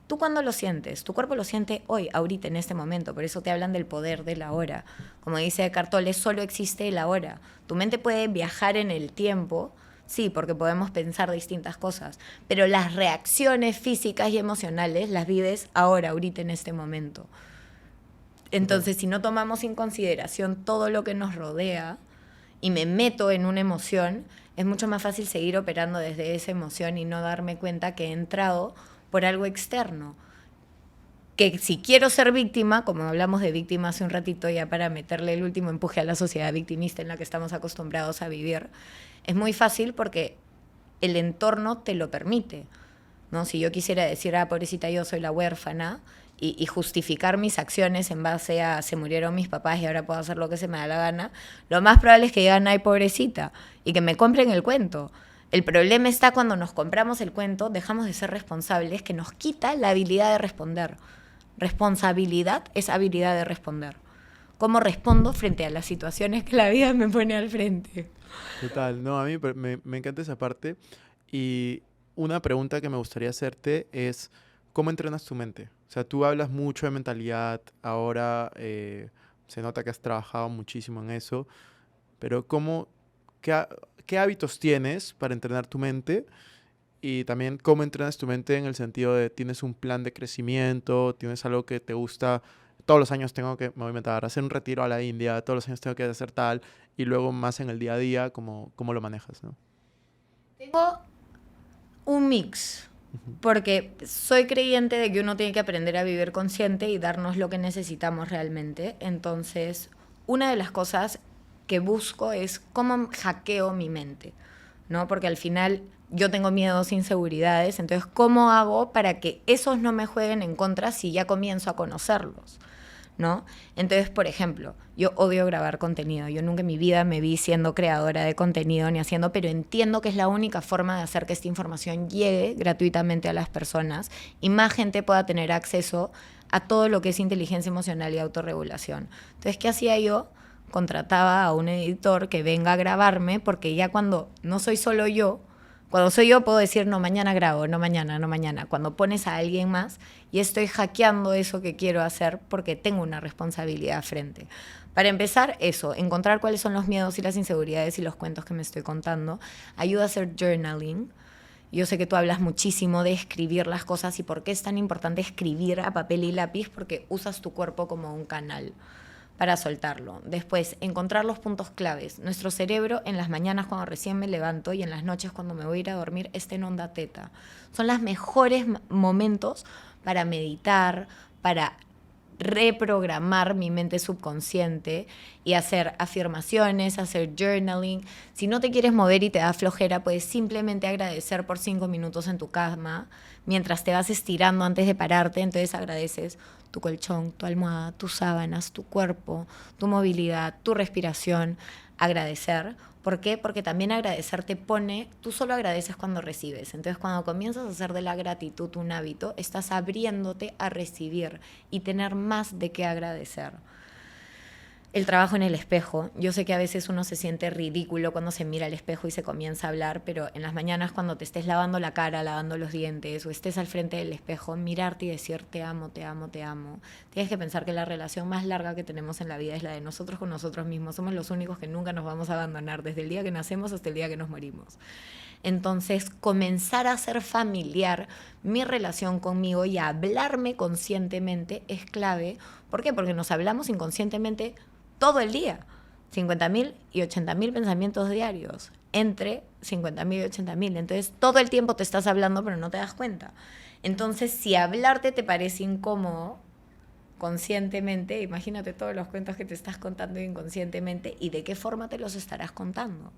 ¿tú cuándo lo sientes? Tu cuerpo lo siente hoy, ahorita, en este momento. Por eso te hablan del poder de la hora. Como dice Eckhart Tolle, solo existe el ahora. Tu mente puede viajar en el tiempo, sí, porque podemos pensar distintas cosas, pero las reacciones físicas y emocionales las vives ahora, ahorita, en este momento. Entonces, si no tomamos en consideración todo lo que nos rodea y me meto en una emoción, es mucho más fácil seguir operando desde esa emoción y no darme cuenta que he entrado por algo externo. Que si quiero ser víctima, como hablamos de víctima hace un ratito, ya para meterle el último empuje a la sociedad victimista en la que estamos acostumbrados a vivir, es muy fácil porque el entorno te lo permite, ¿no? Si yo quisiera decir, ah, pobrecita, yo soy la huérfana, y justificar mis acciones en base a se murieron mis papás y ahora puedo hacer lo que se me da la gana, lo más probable es que digan, ay, pobrecita, y que me compren el cuento. El problema está cuando nos compramos el cuento, dejamos de ser responsables, que nos quita la habilidad de responder. Responsabilidad es habilidad de responder. ¿Cómo respondo frente a las situaciones que la vida me pone al frente? Total, no, a mí me encanta esa parte. Y una pregunta que me gustaría hacerte es, ¿cómo entrenas tu mente? O sea, tú hablas mucho de mentalidad, ahora se nota que has trabajado muchísimo en eso, pero ¿qué hábitos tienes para entrenar tu mente? Y también cómo entrenas tu mente en el sentido de, ¿tienes un plan de crecimiento? ¿Tienes algo que te gusta? Todos los años tengo que, me voy a inventar, hacer un retiro a la India, todos los años tengo que hacer tal, y luego más en el día a día, ¿cómo lo manejas, no? Tengo un mix, porque soy creyente de que uno tiene que aprender a vivir consciente y darnos lo que necesitamos realmente. Entonces, una de las cosas que busco es cómo hackeo mi mente, ¿no? Porque al final yo tengo miedos, inseguridades, entonces, ¿cómo hago para que esos no me jueguen en contra si ya comienzo a conocerlos, ¿no? Entonces, por ejemplo, yo odio grabar contenido. Yo nunca en mi vida me vi siendo creadora de contenido ni haciendo, pero entiendo que es la única forma de hacer que esta información llegue gratuitamente a las personas y más gente pueda tener acceso a todo lo que es inteligencia emocional y autorregulación. Entonces, ¿qué hacía yo? Contrataba a un editor que venga a grabarme, porque ya cuando no soy solo yo, Cuando soy yo puedo decir, no, mañana grabo, no mañana, no mañana. Cuando pones a alguien más y estoy hackeando eso que quiero hacer porque tengo una responsabilidad frente. Para empezar, eso, encontrar cuáles son los miedos y las inseguridades y los cuentos que me estoy contando. Ayuda a hacer journaling. Yo sé que tú hablas muchísimo de escribir las cosas y por qué es tan importante escribir a papel y lápiz, porque usas tu cuerpo como un canal para soltarlo. Después, encontrar los puntos claves. Nuestro cerebro en las mañanas cuando recién me levanto y en las noches cuando me voy a ir a dormir está en onda teta. Son los mejores momentos para meditar, para reprogramar mi mente subconsciente y hacer afirmaciones, hacer journaling. Si no te quieres mover y te da flojera, puedes simplemente agradecer por 5 minutos en tu cama mientras te vas estirando antes de pararte. Entonces agradeces tu colchón, tu almohada, tus sábanas, tu cuerpo, tu movilidad, tu respiración. Agradecer. ¿Por qué? Porque también agradecer te pone, tú solo agradeces cuando recibes. Entonces, cuando comienzas a hacer de la gratitud un hábito, estás abriéndote a recibir y tener más de qué agradecer. El trabajo en el espejo. Yo sé que a veces uno se siente ridículo cuando se mira al espejo y se comienza a hablar, pero en las mañanas cuando te estés lavando la cara, lavando los dientes o estés al frente del espejo, mirarte y decir te amo, te amo, te amo. Tienes que pensar que la relación más larga que tenemos en la vida es la de nosotros con nosotros mismos. Somos los únicos que nunca nos vamos a abandonar, desde el día que nacemos hasta el día que nos morimos. Entonces, comenzar a ser familiar mi relación conmigo y a hablarme conscientemente es clave. ¿Por qué? Porque nos hablamos inconscientemente todo el día. 50.000 y 80.000 pensamientos diarios. Entre 50.000 y 80.000. Entonces, todo el tiempo te estás hablando, pero no te das cuenta. Entonces, si hablarte te parece incómodo, conscientemente, imagínate todos los cuentos que te estás contando inconscientemente y de qué forma te los estarás contando.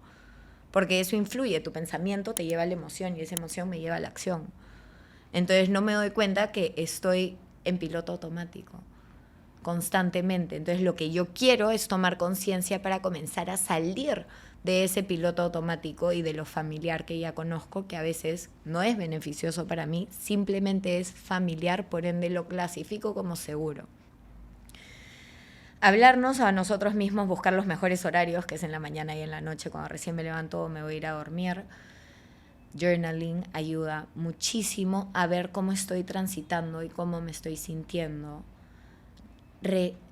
Porque eso influye, tu pensamiento te lleva a la emoción y esa emoción me lleva a la acción. Entonces no me doy cuenta que estoy en piloto automático constantemente. Entonces lo que yo quiero es tomar conciencia para comenzar a salir de ese piloto automático y de lo familiar que ya conozco, que a veces no es beneficioso para mí, simplemente es familiar, por ende lo clasifico como seguro. Hablarnos a nosotros mismos, buscar los mejores horarios, que es en la mañana y en la noche, cuando recién me levanto me voy a ir a dormir. Journaling ayuda muchísimo a ver cómo estoy transitando y cómo me estoy sintiendo.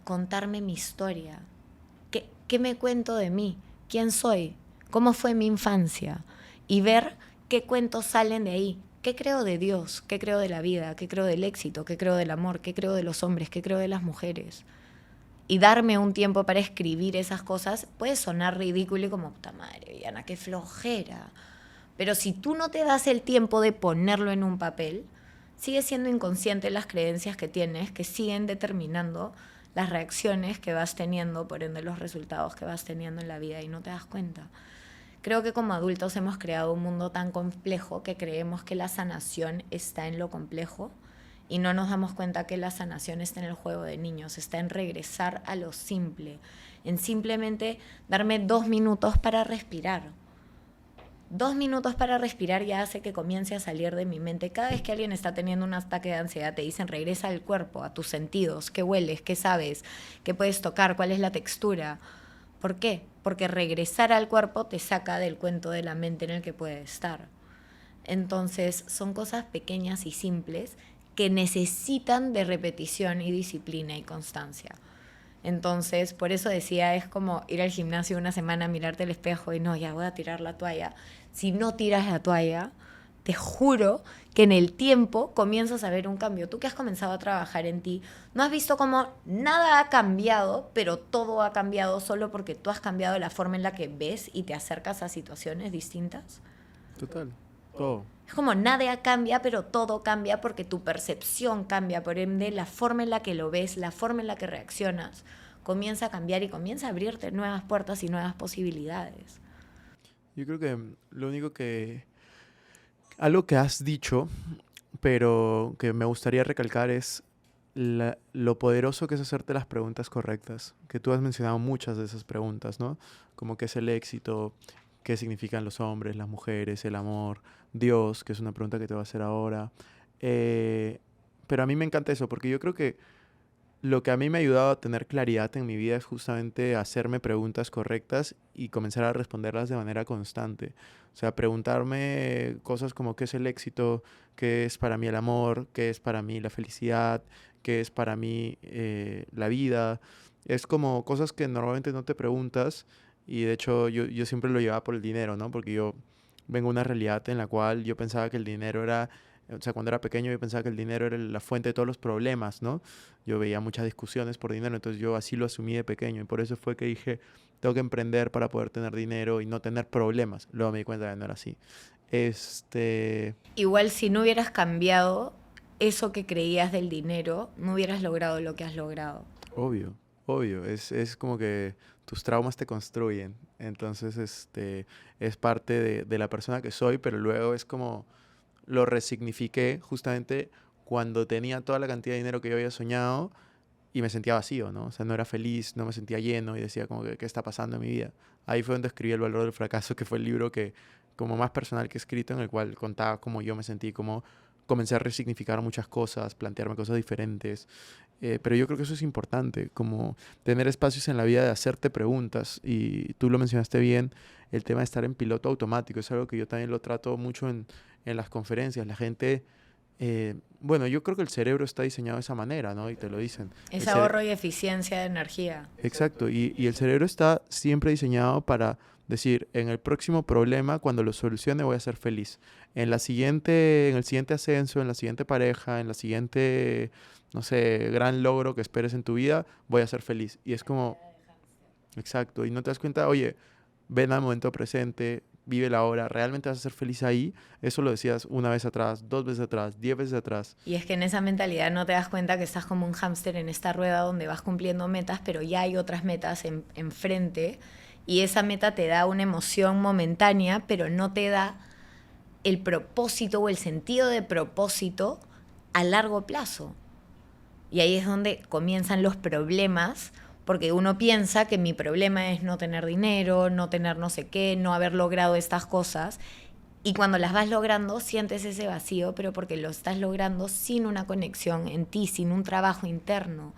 Contarme mi historia. ¿Qué me cuento de mí? ¿Quién soy? ¿Cómo fue mi infancia? Y ver qué cuentos salen de ahí. ¿Qué creo de Dios? ¿Qué creo de la vida? ¿Qué creo del éxito? ¿Qué creo del amor? ¿Qué creo de los hombres? ¿Qué creo de las mujeres? Y darme un tiempo para escribir esas cosas puede sonar ridículo y como, puta madre, Viviana, qué flojera. Pero si tú no te das el tiempo de ponerlo en un papel, sigues siendo inconsciente las creencias que tienes, que siguen determinando las reacciones que vas teniendo, por ende los resultados que vas teniendo en la vida y no te das cuenta. Creo que como adultos hemos creado un mundo tan complejo que creemos que la sanación está en lo complejo y no nos damos cuenta que la sanación está en el juego de niños, está en regresar a lo simple, en simplemente darme 2 minutos para respirar. 2 minutos para respirar ya hace que comience a salir de mi mente. Cada vez que alguien está teniendo un ataque de ansiedad, te dicen regresa al cuerpo, a tus sentidos, qué hueles, qué sabes, qué puedes tocar, cuál es la textura. ¿Por qué? Porque regresar al cuerpo te saca del cuento de la mente en el que puede estar. Entonces, son cosas pequeñas y simples que necesitan de repetición y disciplina y constancia. Entonces, por eso decía, es como ir al gimnasio una semana, mirarte al espejo y no, ya voy a tirar la toalla. Si no tiras la toalla, te juro que en el tiempo comienzas a ver un cambio. Tú que has comenzado a trabajar en ti, ¿no has visto cómo nada ha cambiado, pero todo ha cambiado solo porque tú has cambiado la forma en la que ves y te acercas a situaciones distintas? Total, todo. Es como nada cambia, pero todo cambia porque tu percepción cambia, por ende la forma en la que lo ves, la forma en la que reaccionas, comienza a cambiar y comienza a abrirte nuevas puertas y nuevas posibilidades. Yo creo que algo que has dicho, pero que me gustaría recalcar es lo poderoso que es hacerte las preguntas correctas, que tú has mencionado muchas de esas preguntas, ¿no? Como qué es el éxito, qué significan los hombres, las mujeres, el amor, Dios, que es una pregunta que te voy a hacer ahora. Pero a mí me encanta eso, porque yo creo que lo que a mí me ha ayudado a tener claridad en mi vida es justamente hacerme preguntas correctas y comenzar a responderlas de manera constante. O sea, preguntarme cosas como qué es el éxito, qué es para mí el amor, qué es para mí la felicidad, qué es para mí la vida. Es como cosas que normalmente no te preguntas y de hecho yo siempre lo llevaba por el dinero, ¿no? Porque yo vengo de una realidad en la cual yo pensaba que el dinero era, o sea, cuando era pequeño yo pensaba que el dinero era la fuente de todos los problemas, ¿no? Yo veía muchas discusiones por dinero, entonces yo así lo asumí de pequeño y por eso fue que dije, tengo que emprender para poder tener dinero y no tener problemas. Luego me di cuenta de que no era así. Este, Igual si no hubieras cambiado eso que creías del dinero, no hubieras logrado lo que has logrado. obvio, obvio, es como que tus traumas te construyen, entonces es parte de la persona que soy, pero luego es como lo resignifiqué justamente cuando tenía toda la cantidad de dinero que yo había soñado y me sentía vacío, ¿no? O sea, no era feliz, no me sentía lleno y decía como que, ¿qué está pasando en mi vida? Ahí fue donde escribí El valor del fracaso, que fue el libro que, como más personal que he escrito, en el cual contaba cómo yo me sentí, cómo comencé a resignificar muchas cosas, plantearme cosas diferentes. Pero yo creo que eso es importante, como tener espacios en la vida de hacerte preguntas. Y tú lo mencionaste bien, el tema de estar en piloto automático, es algo que yo también lo trato mucho en las conferencias. La gente bueno, yo creo que el cerebro está diseñado de esa manera, ¿no? Y te lo dicen. Es ahorro y eficiencia de energía. Exacto, y el cerebro está siempre diseñado para decir, en el próximo problema, cuando lo solucione, voy a ser feliz. En el siguiente ascenso, en la siguiente pareja, en la siguiente, no sé, gran logro que esperes en tu vida, voy a ser feliz. Y es como, exacto, y no te das cuenta, oye, ven al momento presente, vive la hora, ¿realmente vas a ser feliz ahí? Eso lo decías una vez atrás, dos veces atrás, 10 veces atrás. Y es que en esa mentalidad no te das cuenta que estás como un hámster en esta rueda donde vas cumpliendo metas, pero ya hay otras metas enfrente y esa meta te da una emoción momentánea, pero no te da el propósito o el sentido de propósito a largo plazo. Y ahí es donde comienzan los problemas, porque uno piensa que mi problema es no tener dinero, no tener no sé qué, no haber logrado estas cosas. Y cuando las vas logrando, sientes ese vacío, pero porque lo estás logrando sin una conexión en ti, sin un trabajo interno,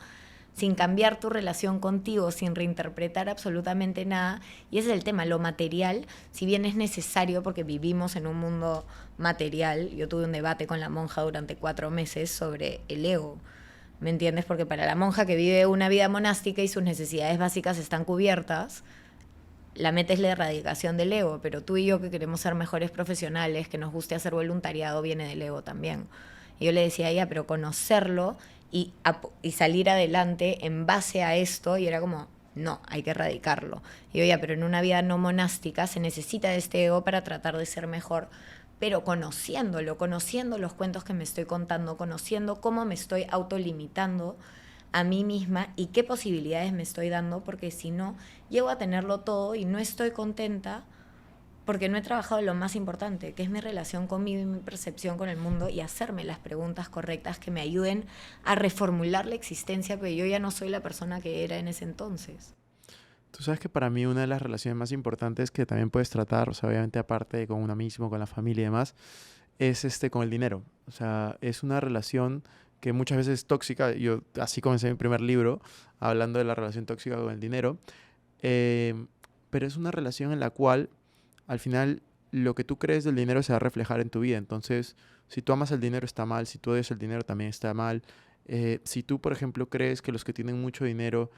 sin cambiar tu relación contigo, sin reinterpretar absolutamente nada. Y ese es el tema, lo material, si bien es necesario porque vivimos en un mundo material, yo tuve un debate con la monja durante 4 meses sobre el ego. ¿Me entiendes? Porque para la monja que vive una vida monástica y sus necesidades básicas están cubiertas, la meta es la erradicación del ego, pero tú y yo que queremos ser mejores profesionales, que nos guste hacer voluntariado, viene del ego también. Y yo le decía a ella, pero conocerlo y salir adelante en base a esto, y era como, no, hay que erradicarlo. Y yo, ya, pero en una vida no monástica se necesita de este ego para tratar de ser mejor, pero conociéndolo, conociendo los cuentos que me estoy contando, conociendo cómo me estoy autolimitando a mí misma y qué posibilidades me estoy dando, porque si no, llego a tenerlo todo y no estoy contenta porque no he trabajado en lo más importante, que es mi relación conmigo y mi percepción con el mundo y hacerme las preguntas correctas que me ayuden a reformular la existencia, pero yo ya no soy la persona que era en ese entonces. Tú sabes que para mí una de las relaciones más importantes que también puedes tratar, o sea, obviamente aparte de con uno mismo, con la familia y demás, es con el dinero. O sea, es una relación que muchas veces es tóxica. Yo así comencé mi primer libro, hablando de la relación tóxica con el dinero. Eh, pero es una relación en la cual al final lo que tú crees del dinero se va a reflejar en tu vida. Entonces, si tú amas el dinero está mal, si tú odias el dinero también está mal. Si tú, por ejemplo, crees que los que tienen mucho dinero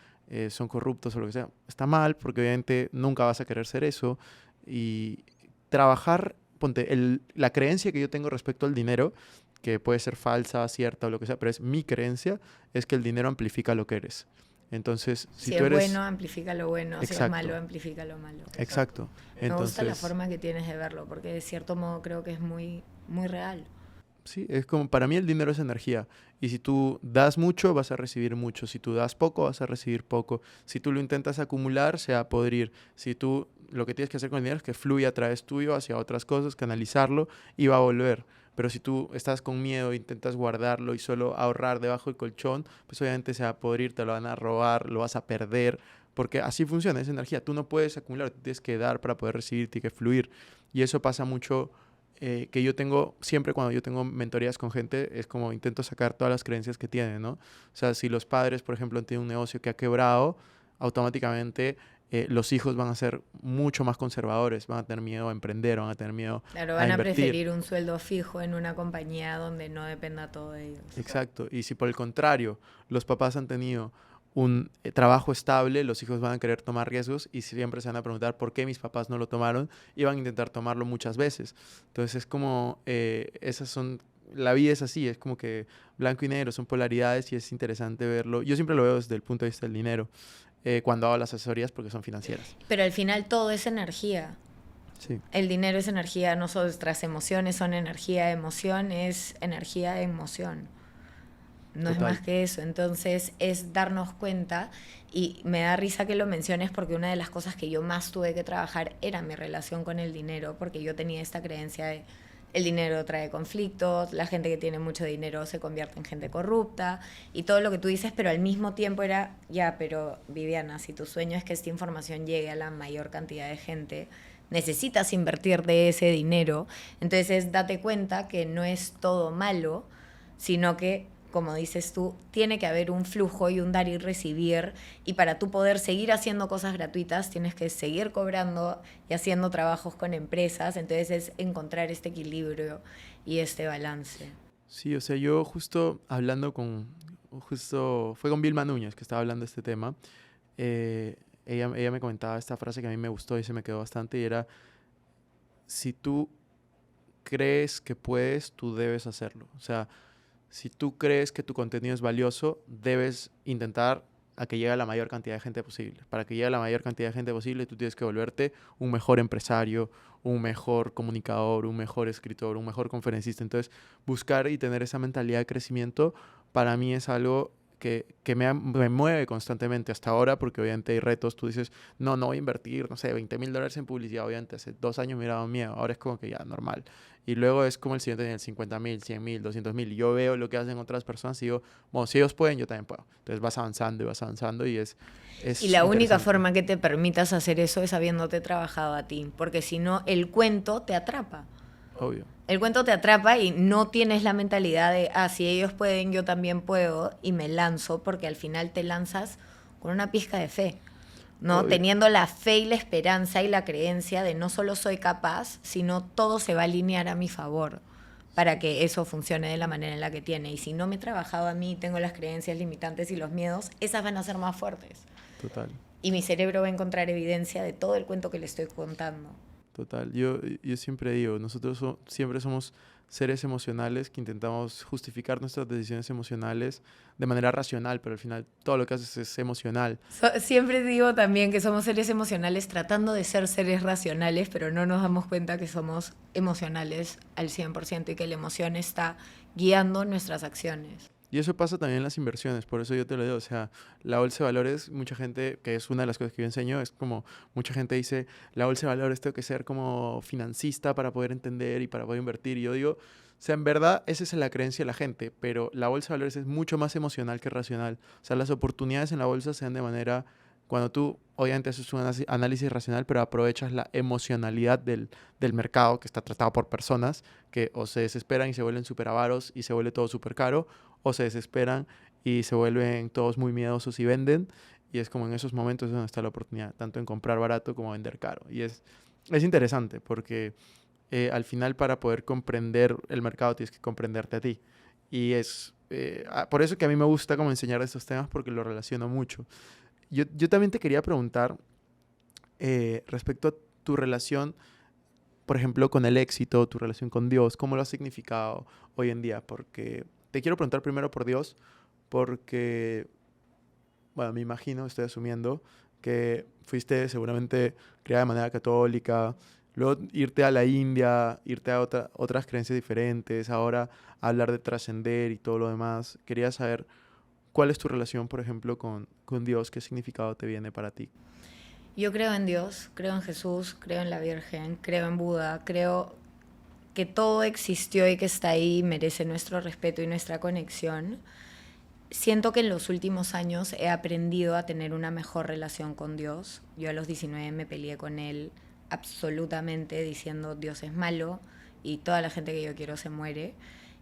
son corruptos o lo que sea, está mal porque obviamente nunca vas a querer ser eso. Y trabajar, ponte, la creencia que yo tengo respecto al dinero, que puede ser falsa, cierta o lo que sea, pero es mi creencia, es que el dinero amplifica lo que eres. Entonces, si Si tú es eres... bueno, amplifica lo bueno. Si es malo, Exacto, amplifica lo malo. exacto. Me gusta la Entonces, forma que tienes de verlo, porque de cierto modo creo que es muy, muy real. sí, es como, para mí el dinero es energía. Y si tú das mucho, vas a recibir mucho. Si tú das poco, vas a recibir poco. Si tú lo intentas acumular, se va a podrir. Si tú lo que tienes que hacer con el dinero es que fluya a través tuyo hacia otras cosas, canalizarlo y va a volver. Pero si tú estás con miedo, e intentas guardarlo y solo ahorrar debajo del colchón, pues obviamente se va a podrir, te lo van a robar, lo vas a perder. Porque así funciona, es energía. Tú no puedes acumular, tú tienes que dar para poder recibir, tiene que fluir. Y eso pasa mucho que yo tengo siempre cuando yo tengo mentorías con gente, es como intento sacar todas las creencias que tienen, ¿no? O sea, si los padres, por ejemplo, tienen un negocio que ha quebrado, automáticamente los hijos van a ser mucho más conservadores, van a tener miedo a emprender, van a tener miedo Claro, a van a invertir. preferir un sueldo fijo en una compañía donde no dependa todo de ellos. Exacto. Y si por el contrario los papás han tenido un trabajo estable, los hijos van a querer tomar riesgos y siempre se van a preguntar por qué mis papás no lo tomaron y van a intentar tomarlo muchas veces. Entonces es como, esas son, la vida es así, es como que blanco y negro, son polaridades y es interesante verlo. Yo siempre lo veo desde el punto de vista del dinero, cuando hago las asesorías porque son financieras. Pero al final todo es energía. Sí, El dinero es energía, nuestras emociones son energía, emoción es energía, emoción. No es total. más que eso. Entonces es darnos cuenta, y me da risa que lo menciones porque una de las cosas que yo más tuve que trabajar era mi relación con el dinero, porque yo tenía esta creencia de el dinero trae conflictos, la gente que tiene mucho dinero se convierte en gente corrupta y todo lo que tú dices, pero al mismo tiempo era, ya, pero Viviana, si tu sueño es que esta información llegue a la mayor cantidad de gente, necesitas invertir de ese dinero. Entonces date cuenta que no es todo malo, sino que, como dices tú, tiene que haber un flujo y un dar y recibir, y para tú poder seguir haciendo cosas gratuitas tienes que seguir cobrando y haciendo trabajos con empresas. Entonces es encontrar este equilibrio y este balance. Sí, o sea, yo justo hablando justo fue con Vilma Núñez que estaba hablando de este tema. Ella me comentaba esta frase que a mí me gustó y se me quedó bastante y era, si tú crees que puedes, tú debes hacerlo. O sea, si tú crees que tu contenido es valioso, debes intentar a que llegue a la mayor cantidad de gente posible. Para que llegue a la mayor cantidad de gente posible, tú tienes que volverte un mejor empresario, un mejor comunicador, un mejor escritor, un mejor conferencista. Entonces, buscar y tener esa mentalidad de crecimiento para mí es algo que me mueve constantemente hasta ahora, porque obviamente hay retos. Tú dices, no, no voy a invertir, no sé, $20,000 en publicidad. Obviamente hace 2 años me daba miedo, ahora es como que ya, normal. Y luego es como el siguiente nivel, 50,000, 100,000, 200,000. Y yo veo lo que hacen otras personas y digo, bueno, si ellos pueden, yo también puedo. Entonces vas avanzando y Y es la única interesante, forma que te permitas hacer eso es habiéndote trabajado a ti, porque si no, el cuento te atrapa. obvio. El cuento te atrapa y no tienes la mentalidad de, ah, si ellos pueden, yo también puedo, y me lanzo, porque al final te lanzas con una pizca de fe, ¿no? Obvio. Teniendo la fe y la esperanza y la creencia de no solo soy capaz, sino todo se va a alinear a mi favor para que eso funcione de la manera en la que tiene. Y si no me he trabajado a mí, tengo las creencias limitantes y los miedos, esas van a ser más fuertes. Total. Y mi cerebro va a encontrar evidencia de todo el cuento que le estoy contando. Total, yo siempre digo, nosotros siempre somos seres emocionales que intentamos justificar nuestras decisiones emocionales de manera racional, pero al final todo lo que haces es emocional. Siempre digo también que somos seres emocionales tratando de ser seres racionales, pero no nos damos cuenta que somos emocionales al 100% y que la emoción está guiando nuestras acciones. Y eso pasa también en las inversiones, por eso yo te lo digo, o sea, la bolsa de valores, mucha gente, que es una de las cosas que yo enseño, es como mucha gente dice, la bolsa de valores tengo que ser como financista para poder entender y para poder invertir, y yo digo, o sea, en verdad esa es la creencia de la gente, pero la bolsa de valores es mucho más emocional que racional, o sea, las oportunidades en la bolsa se dan de manera, cuando tú obviamente haces un análisis racional, pero aprovechas la emocionalidad del mercado que está tratado por personas que o se desesperan y se vuelven súper avaros y se vuelve todo súper caro, o se desesperan y se vuelven todos muy miedosos y venden. Y es como en esos momentos es donde está la oportunidad, tanto en comprar barato como vender caro. Y es interesante porque al final para poder comprender el mercado tienes que comprenderte a ti. Y por eso que a mí me gusta como enseñar estos temas porque lo relaciono mucho. Yo también te quería preguntar respecto a tu relación, por ejemplo, con el éxito, tu relación con Dios, ¿cómo lo has significado hoy en día? Porque te quiero preguntar primero por Dios, porque, bueno, me imagino, estoy asumiendo, que fuiste seguramente criada de manera católica, luego irte a la India, irte a otras creencias diferentes, ahora hablar de trascender y todo lo demás. Quería saber cuál es tu relación, por ejemplo, con Dios, qué significado te viene para ti. Yo creo en Dios, creo en Jesús, creo en la Virgen, creo en Buda, creo que todo existió y que está ahí y merece nuestro respeto y nuestra conexión. Siento que en los últimos años he aprendido a tener una mejor relación con Dios. Yo a los 19 me peleé con él absolutamente diciendo Dios es malo, y toda la gente que yo quiero se muere.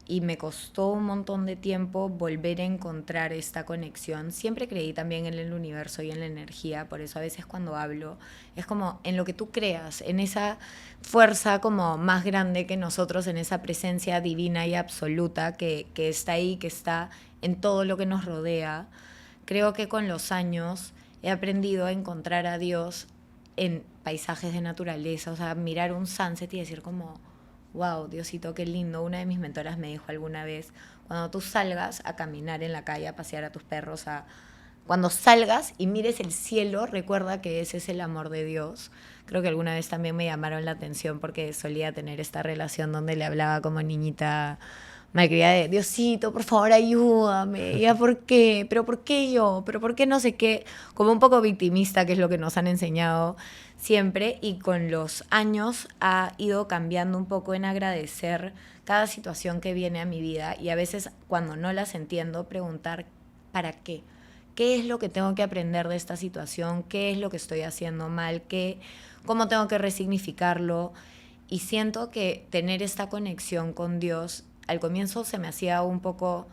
Y me costó un montón de tiempo volver a encontrar esta conexión. Siempre creí también en el universo y en la energía, por eso a veces cuando hablo es como en lo que tú creas, en esa fuerza como más grande que nosotros, en esa presencia divina y absoluta que está ahí, que está en todo lo que nos rodea. Creo que con los años he aprendido a encontrar a Dios en paisajes de naturaleza, o sea, mirar un sunset y decir como, wow, Diosito, qué lindo. Una de mis mentoras me dijo alguna vez, cuando tú salgas a caminar en la calle, a pasear a tus perros, cuando salgas y mires el cielo, recuerda que ese es el amor de Dios. Creo que alguna vez también me llamaron la atención porque solía tener esta relación donde le hablaba como niñita malcriada de Diosito, por favor ayúdame, ¿ya por qué? ¿Pero por qué yo? ¿Pero por qué no sé qué? Como un poco victimista, que es lo que nos han enseñado siempre, y con los años ha ido cambiando un poco en agradecer cada situación que viene a mi vida y a veces cuando no las entiendo preguntar ¿para qué? ¿Qué es lo que tengo que aprender de esta situación? ¿Qué es lo que estoy haciendo mal? ¿Cómo tengo que resignificarlo? Y siento que tener esta conexión con Dios al comienzo se me hacía un poco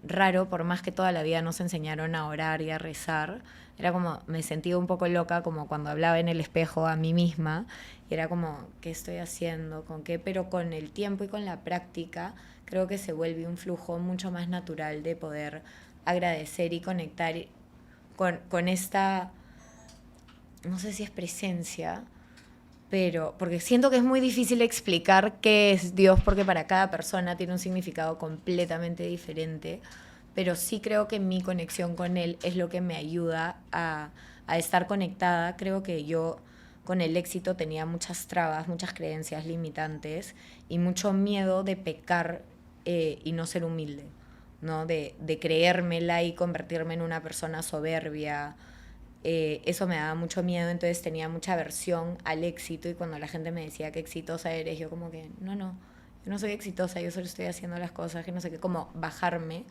raro, por más que toda la vida nos enseñaron a orar y a rezar. Era como, me sentía un poco loca, como cuando hablaba en el espejo a mí misma. Y era como, ¿qué estoy haciendo? ¿Con qué? Pero con el tiempo y con la práctica, creo que se vuelve un flujo mucho más natural de poder agradecer y conectar con esta, no sé si es presencia, pero porque siento que es muy difícil explicar qué es Dios porque para cada persona tiene un significado completamente diferente, pero sí creo que mi conexión con Él es lo que me ayuda a estar conectada. Creo que yo con el éxito tenía muchas trabas, muchas creencias limitantes y mucho miedo de pecar y no ser humilde, ¿no? De creérmela y convertirme en una persona soberbia. Eso me daba mucho miedo, entonces tenía mucha aversión al éxito y cuando la gente me decía qué exitosa eres, yo como que, no, yo no soy exitosa, yo solo estoy haciendo las cosas, que no sé qué, como bajarme.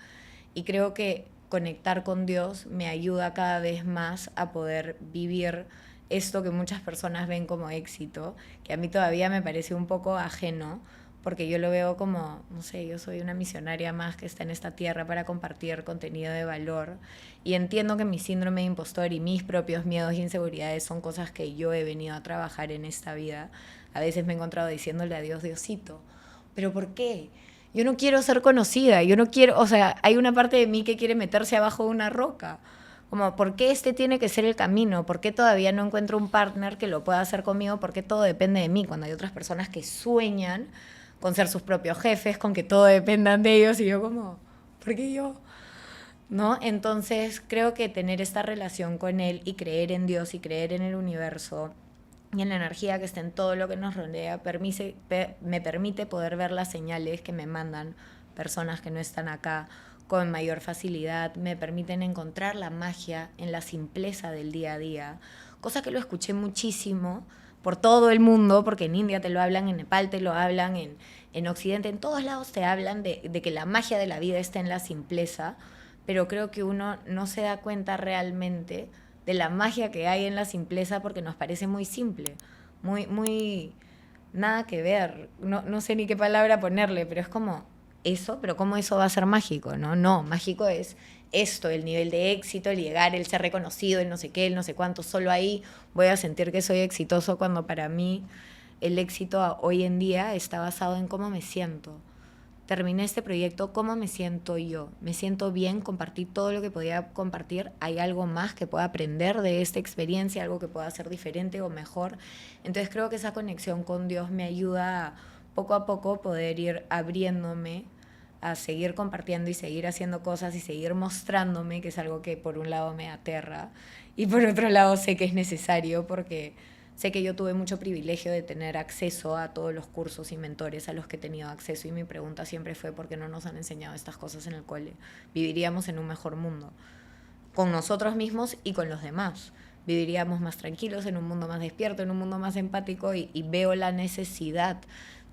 Y creo que conectar con Dios me ayuda cada vez más a poder vivir esto que muchas personas ven como éxito, que a mí todavía me parece un poco ajeno, porque yo lo veo como, no sé, yo soy una misionaria más que está en esta tierra para compartir contenido de valor y entiendo que mi síndrome de impostor y mis propios miedos y inseguridades son cosas que yo he venido a trabajar en esta vida. A veces me he encontrado diciéndole a Dios, Diosito, ¿pero por qué? Yo no quiero ser conocida, yo no quiero, o sea, hay una parte de mí que quiere meterse abajo de una roca. Como, ¿por qué este tiene que ser el camino? ¿Por qué todavía no encuentro un partner que lo pueda hacer conmigo? ¿Por qué todo depende de mí? Cuando hay otras personas que sueñan con ser sus propios jefes, con que todo dependan de ellos, y yo como, ¿por qué yo? ¿No? Entonces creo que tener esta relación con Él y creer en Dios y creer en el universo y en la energía que está en todo lo que nos rodea me permite poder ver las señales que me mandan personas que no están acá con mayor facilidad, me permiten encontrar la magia en la simpleza del día a día, cosa que lo escuché muchísimo por todo el mundo, porque en India te lo hablan, en Nepal te lo hablan, en Occidente, en todos lados te hablan de que la magia de la vida está en la simpleza, pero creo que uno no se da cuenta realmente de la magia que hay en la simpleza porque nos parece muy simple, muy nada que ver, no sé ni qué palabra ponerle, pero es como eso, pero ¿cómo eso va a ser mágico? No, mágico es esto, el nivel de éxito, el llegar, el ser reconocido, el no sé qué, el no sé cuánto, solo ahí voy a sentir que soy exitoso cuando para mí el éxito hoy en día está basado en cómo me siento. Terminé este proyecto, ¿cómo me siento yo? ¿Me siento bien? ¿Compartí todo lo que podía compartir? ¿Hay algo más que pueda aprender de esta experiencia? ¿Algo que pueda ser diferente o mejor? Entonces creo que esa conexión con Dios me ayuda a, poco a poco poder ir abriéndome a seguir compartiendo y seguir haciendo cosas y seguir mostrándome, que es algo que por un lado me aterra y por otro lado sé que es necesario porque sé que yo tuve mucho privilegio de tener acceso a todos los cursos y mentores a los que he tenido acceso y mi pregunta siempre fue ¿por qué no nos han enseñado estas cosas en el cole? Viviríamos en un mejor mundo, con nosotros mismos y con los demás. Viviríamos más tranquilos, en un mundo más despierto, en un mundo más empático y veo la necesidad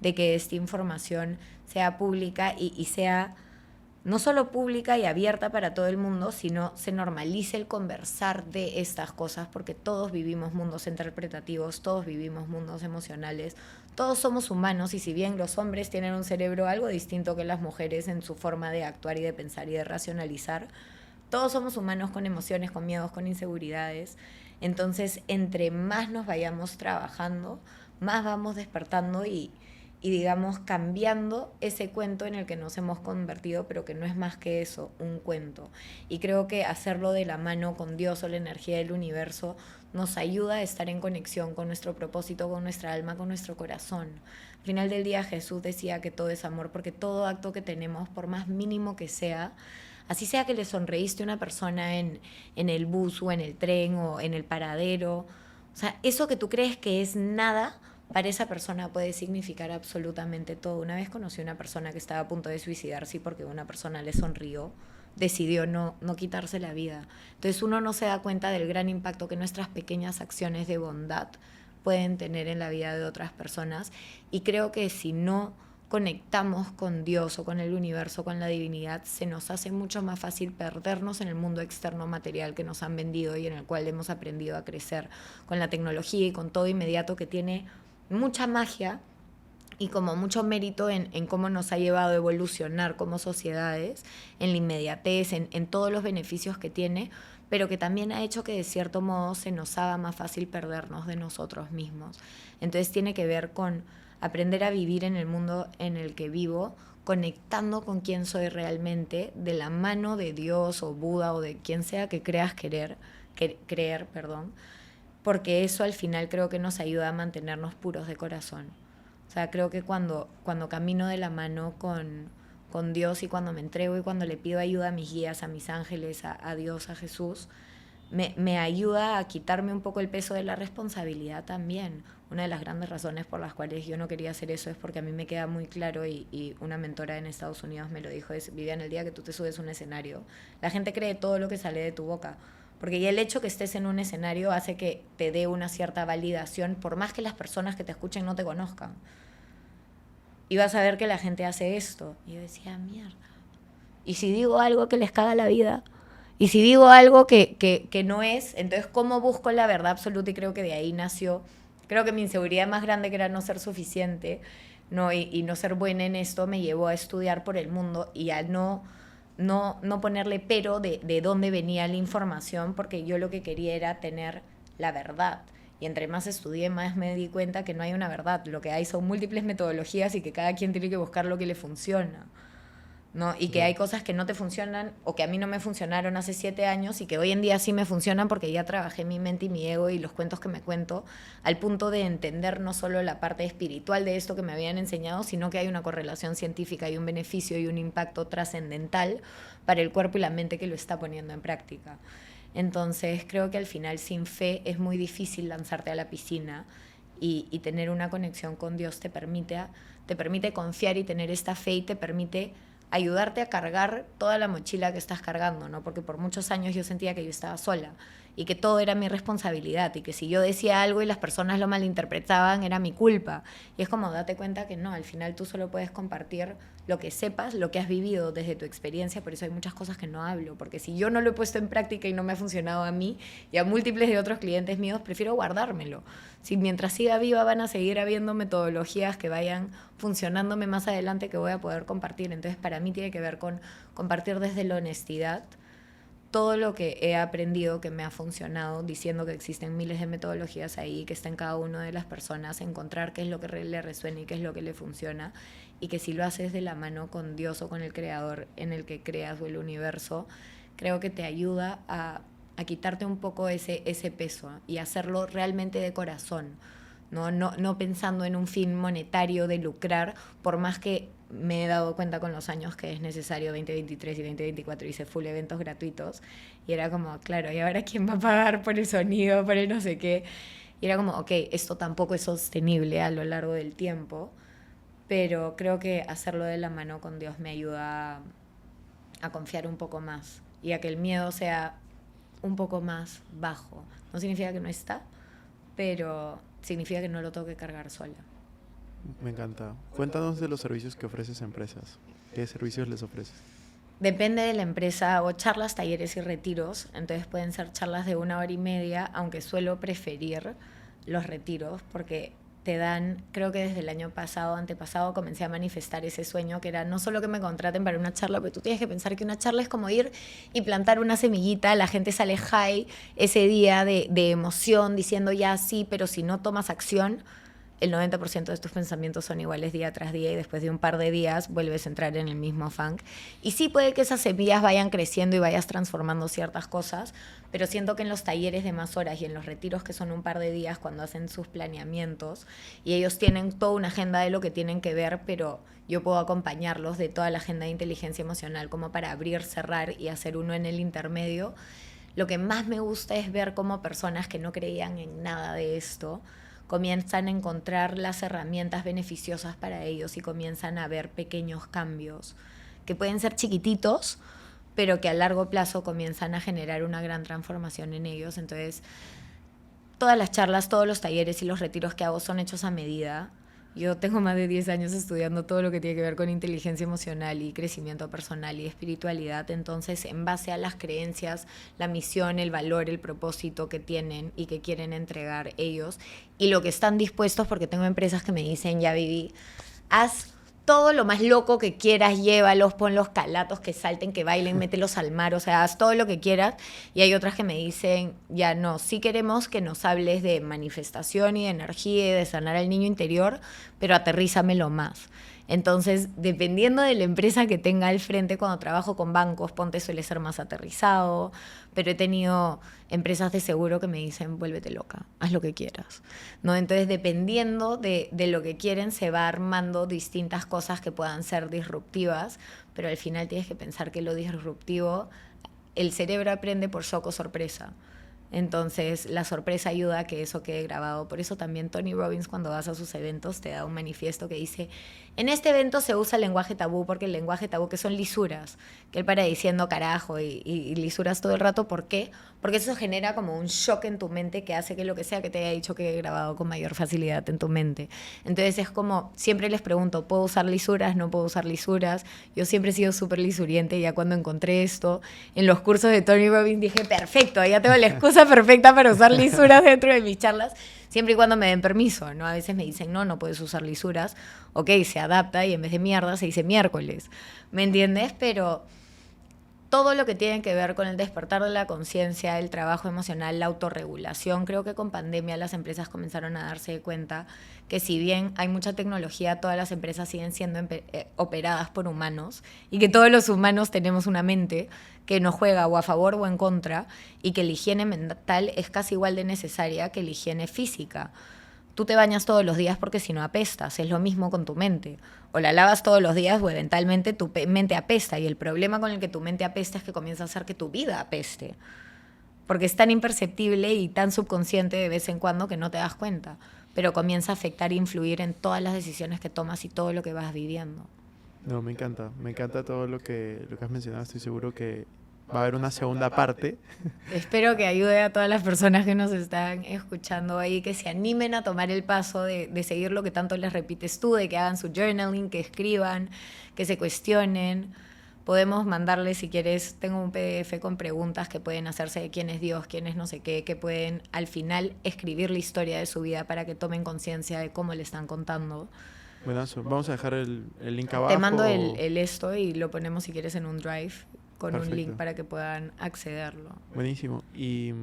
de que esta información sea pública y sea no solo pública y abierta para todo el mundo, sino se normalice el conversar de estas cosas, porque todos vivimos mundos interpretativos, todos vivimos mundos emocionales, todos somos humanos, y si bien los hombres tienen un cerebro algo distinto que las mujeres en su forma de actuar y de pensar y de racionalizar, todos somos humanos con emociones, con miedos, con inseguridades. Entonces, entre más nos vayamos trabajando, más vamos despertando y digamos, cambiando ese cuento en el que nos hemos convertido, pero que no es más que eso, un cuento. Y creo que hacerlo de la mano con Dios o la energía del universo nos ayuda a estar en conexión con nuestro propósito, con nuestra alma, con nuestro corazón. Al final del día Jesús decía que todo es amor, porque todo acto que tenemos, por más mínimo que sea, así sea que le sonreíste a una persona en el bus o en el tren o en el paradero, o sea, eso que tú crees que es nada, para esa persona puede significar absolutamente todo. Una vez conocí a una persona que estaba a punto de suicidarse y porque una persona le sonrió, decidió no quitarse la vida. Entonces uno no se da cuenta del gran impacto que nuestras pequeñas acciones de bondad pueden tener en la vida de otras personas. Y creo que si no conectamos con Dios o con el universo, con la divinidad, se nos hace mucho más fácil perdernos en el mundo externo material que nos han vendido y en el cual hemos aprendido a crecer con la tecnología y con todo inmediato, que tiene mucha magia y como mucho mérito en cómo nos ha llevado a evolucionar como sociedades, en la inmediatez, en todos los beneficios que tiene, pero que también ha hecho que de cierto modo se nos haga más fácil perdernos de nosotros mismos. Entonces tiene que ver con aprender a vivir en el mundo en el que vivo, conectando con quién soy realmente, de la mano de Dios o Buda o de quien sea que creas creer, perdón, porque eso al final creo que nos ayuda a mantenernos puros de corazón. O sea, creo que cuando camino de la mano con Dios y cuando me entrego y cuando le pido ayuda a mis guías, a mis ángeles, a Dios, a Jesús, me ayuda a quitarme un poco el peso de la responsabilidad también. Una de las grandes razones por las cuales yo no quería hacer eso es porque a mí me queda muy claro, y una mentora en Estados Unidos me lo dijo, es: Vivian, el día que tú te subes a un escenario, la gente cree todo lo que sale de tu boca. Porque ya el hecho que estés en un escenario hace que te dé una cierta validación, por más que las personas que te escuchen no te conozcan. Y vas a ver que la gente hace esto. Y yo decía, mierda. ¿Y si digo algo que les caga la vida? ¿Y si digo algo que no es? Entonces, ¿cómo busco la verdad absoluta? Y creo que de ahí nació, creo que mi inseguridad más grande, que era no ser suficiente, no, y no ser buena en esto, me llevó a estudiar por el mundo y a no ponerle pero de dónde venía la información, porque yo lo que quería era tener la verdad. Y entre más estudié, más me di cuenta que no hay una verdad. Lo que hay son múltiples metodologías y que cada quien tiene que buscar lo que le funciona, ¿no? Y que hay cosas que no te funcionan o que a mí no me funcionaron hace 7 años y que hoy en día sí me funcionan porque ya trabajé mi mente y mi ego y los cuentos que me cuento, al punto de entender no solo la parte espiritual de esto que me habían enseñado, sino que hay una correlación científica y un beneficio y un impacto trascendental para el cuerpo y la mente que lo está poniendo en práctica. Entonces creo que al final, sin fe es muy difícil lanzarte a la piscina, y tener una conexión con Dios te permite confiar y tener esta fe, y te permite ayudarte a cargar toda la mochila que estás cargando, ¿no? Porque por muchos años yo sentía que yo estaba sola y que todo era mi responsabilidad y que si yo decía algo y las personas lo malinterpretaban era mi culpa. Y es como, date cuenta que no, al final tú solo puedes compartir lo que sepas, lo que has vivido desde tu experiencia. Por eso hay muchas cosas que no hablo, porque si yo no lo he puesto en práctica y no me ha funcionado a mí y a múltiples de otros clientes míos, prefiero guardármelo. Si mientras siga viva van a seguir habiendo metodologías que vayan funcionándome más adelante, que voy a poder compartir. Entonces para mí tiene que ver con compartir desde la honestidad todo lo que he aprendido que me ha funcionado, diciendo que existen miles de metodologías ahí, que está en cada una de las personas, encontrar qué es lo que le resuena y qué es lo que le funciona, y que si lo haces de la mano con Dios o con el creador en el que creas o el universo, creo que te ayuda a quitarte un poco ese peso y hacerlo realmente de corazón. No pensando en un fin monetario de lucrar, por más que me he dado cuenta con los años que es necesario. 2023 y 2024 hice full eventos gratuitos y era como, claro, ¿y ahora quién va a pagar por el sonido, por el no sé qué? Y era como, ok, esto tampoco es sostenible a lo largo del tiempo, pero creo que hacerlo de la mano con Dios me ayuda a confiar un poco más y a que el miedo sea un poco más bajo. No significa que no está, pero significa que no lo tengo que cargar sola. Me encanta. Cuéntanos de los servicios que ofreces a empresas. ¿Qué servicios les ofreces? Depende de la empresa. Hago charlas, talleres y retiros. Entonces pueden ser charlas de 1 hora y media, aunque suelo preferir los retiros porque te dan, creo que desde el año pasado, antepasado, comencé a manifestar ese sueño que era no solo que me contraten para una charla, pero tú tienes que pensar que una charla es como ir y plantar una semillita, la gente sale high ese día de emoción, diciendo ya sí, pero si no tomas acción, el 90% de tus pensamientos son iguales día tras día y después de un par de días vuelves a entrar en el mismo funk. Y sí puede que esas semillas vayan creciendo y vayas transformando ciertas cosas, pero siento que en los talleres de más horas y en los retiros que son un par de días cuando hacen sus planeamientos y ellos tienen toda una agenda de lo que tienen que ver, pero yo puedo acompañarlos de toda la agenda de inteligencia emocional como para abrir, cerrar y hacer uno en el intermedio. Lo que más me gusta es ver cómo personas que no creían en nada de esto comienzan a encontrar las herramientas beneficiosas para ellos y comienzan a ver pequeños cambios que pueden ser chiquititos, pero que a largo plazo comienzan a generar una gran transformación en ellos. Entonces, todas las charlas, todos los talleres y los retiros que hago son hechos a medida. Yo tengo más de 10 años estudiando todo lo que tiene que ver con inteligencia emocional y crecimiento personal y espiritualidad. Entonces, en base a las creencias, la misión, el valor, el propósito que tienen y que quieren entregar ellos y lo que están dispuestos, porque tengo empresas que me dicen, ya viví, haz todo lo más loco que quieras, llévalos, pon los calatos, que salten, que bailen, mételos al mar, o sea, haz todo lo que quieras. Y hay otras que me dicen, ya no, sí queremos que nos hables de manifestación y de energía y de sanar al niño interior, pero aterrízamelo más. Entonces, dependiendo de la empresa que tenga al frente, cuando trabajo con bancos, ponte suele ser más aterrizado, pero he tenido empresas de seguro que me dicen, vuélvete loca, haz lo que quieras, ¿no? Entonces, dependiendo de lo que quieren, se va armando distintas cosas que puedan ser disruptivas, pero al final tienes que pensar que lo disruptivo, el cerebro aprende por shock o sorpresa. Entonces, la sorpresa ayuda a que eso quede grabado. Por eso también Tony Robbins, cuando vas a sus eventos, te da un manifiesto que dice, en este evento se usa el lenguaje tabú, porque el lenguaje tabú que son lisuras, que él para diciendo carajo y lisuras todo el rato. ¿Por qué? Porque eso genera como un shock en tu mente que hace que lo que sea que te haya dicho quede grabado con mayor facilidad en tu mente. Entonces es como, siempre les pregunto, ¿puedo usar lisuras? ¿No puedo usar lisuras? Yo siempre he sido súper lisuriente y ya cuando encontré esto en los cursos de Tony Robbins dije, perfecto, ya tengo la excusa perfecta para usar lisuras dentro de mis charlas, siempre y cuando me den permiso, ¿no? A veces me dicen, no, no puedes usar lisuras. Ok, se adapta y en vez de mierda se dice miércoles. ¿Me entiendes? Pero todo lo que tiene que ver con el despertar de la conciencia, el trabajo emocional, la autorregulación. Creo que con pandemia las empresas comenzaron a darse cuenta que si bien hay mucha tecnología, todas las empresas siguen siendo operadas por humanos y que todos los humanos tenemos una mente que nos juega o a favor o en contra y que la higiene mental es casi igual de necesaria que la higiene física. Tú te bañas todos los días porque si no apestas, es lo mismo con tu mente. O la lavas todos los días o eventualmente tu mente apesta. Y el problema con el que tu mente apesta es que comienza a hacer que tu vida apeste. Porque es tan imperceptible y tan subconsciente de vez en cuando que no te das cuenta. Pero comienza a afectar e influir en todas las decisiones que tomas y todo lo que vas viviendo. No, me encanta todo lo que has mencionado. Estoy seguro que va a haber una segunda parte. Espero que ayude a todas las personas que nos están escuchando ahí, que se animen a tomar el paso de seguir lo que tanto les repites tú, de que hagan su journaling, que escriban, que se cuestionen. Podemos mandarles, si quieres, tengo un PDF con preguntas que pueden hacerse de quién es Dios, quién es no sé qué, que pueden al final escribir la historia de su vida para que tomen conciencia de cómo le están contando. Buenazo. Vamos a dejar el link abajo. Te mando el esto y lo ponemos si quieres en un drive con Perfecto. un link para que puedan accederlo. Buenísimo. Y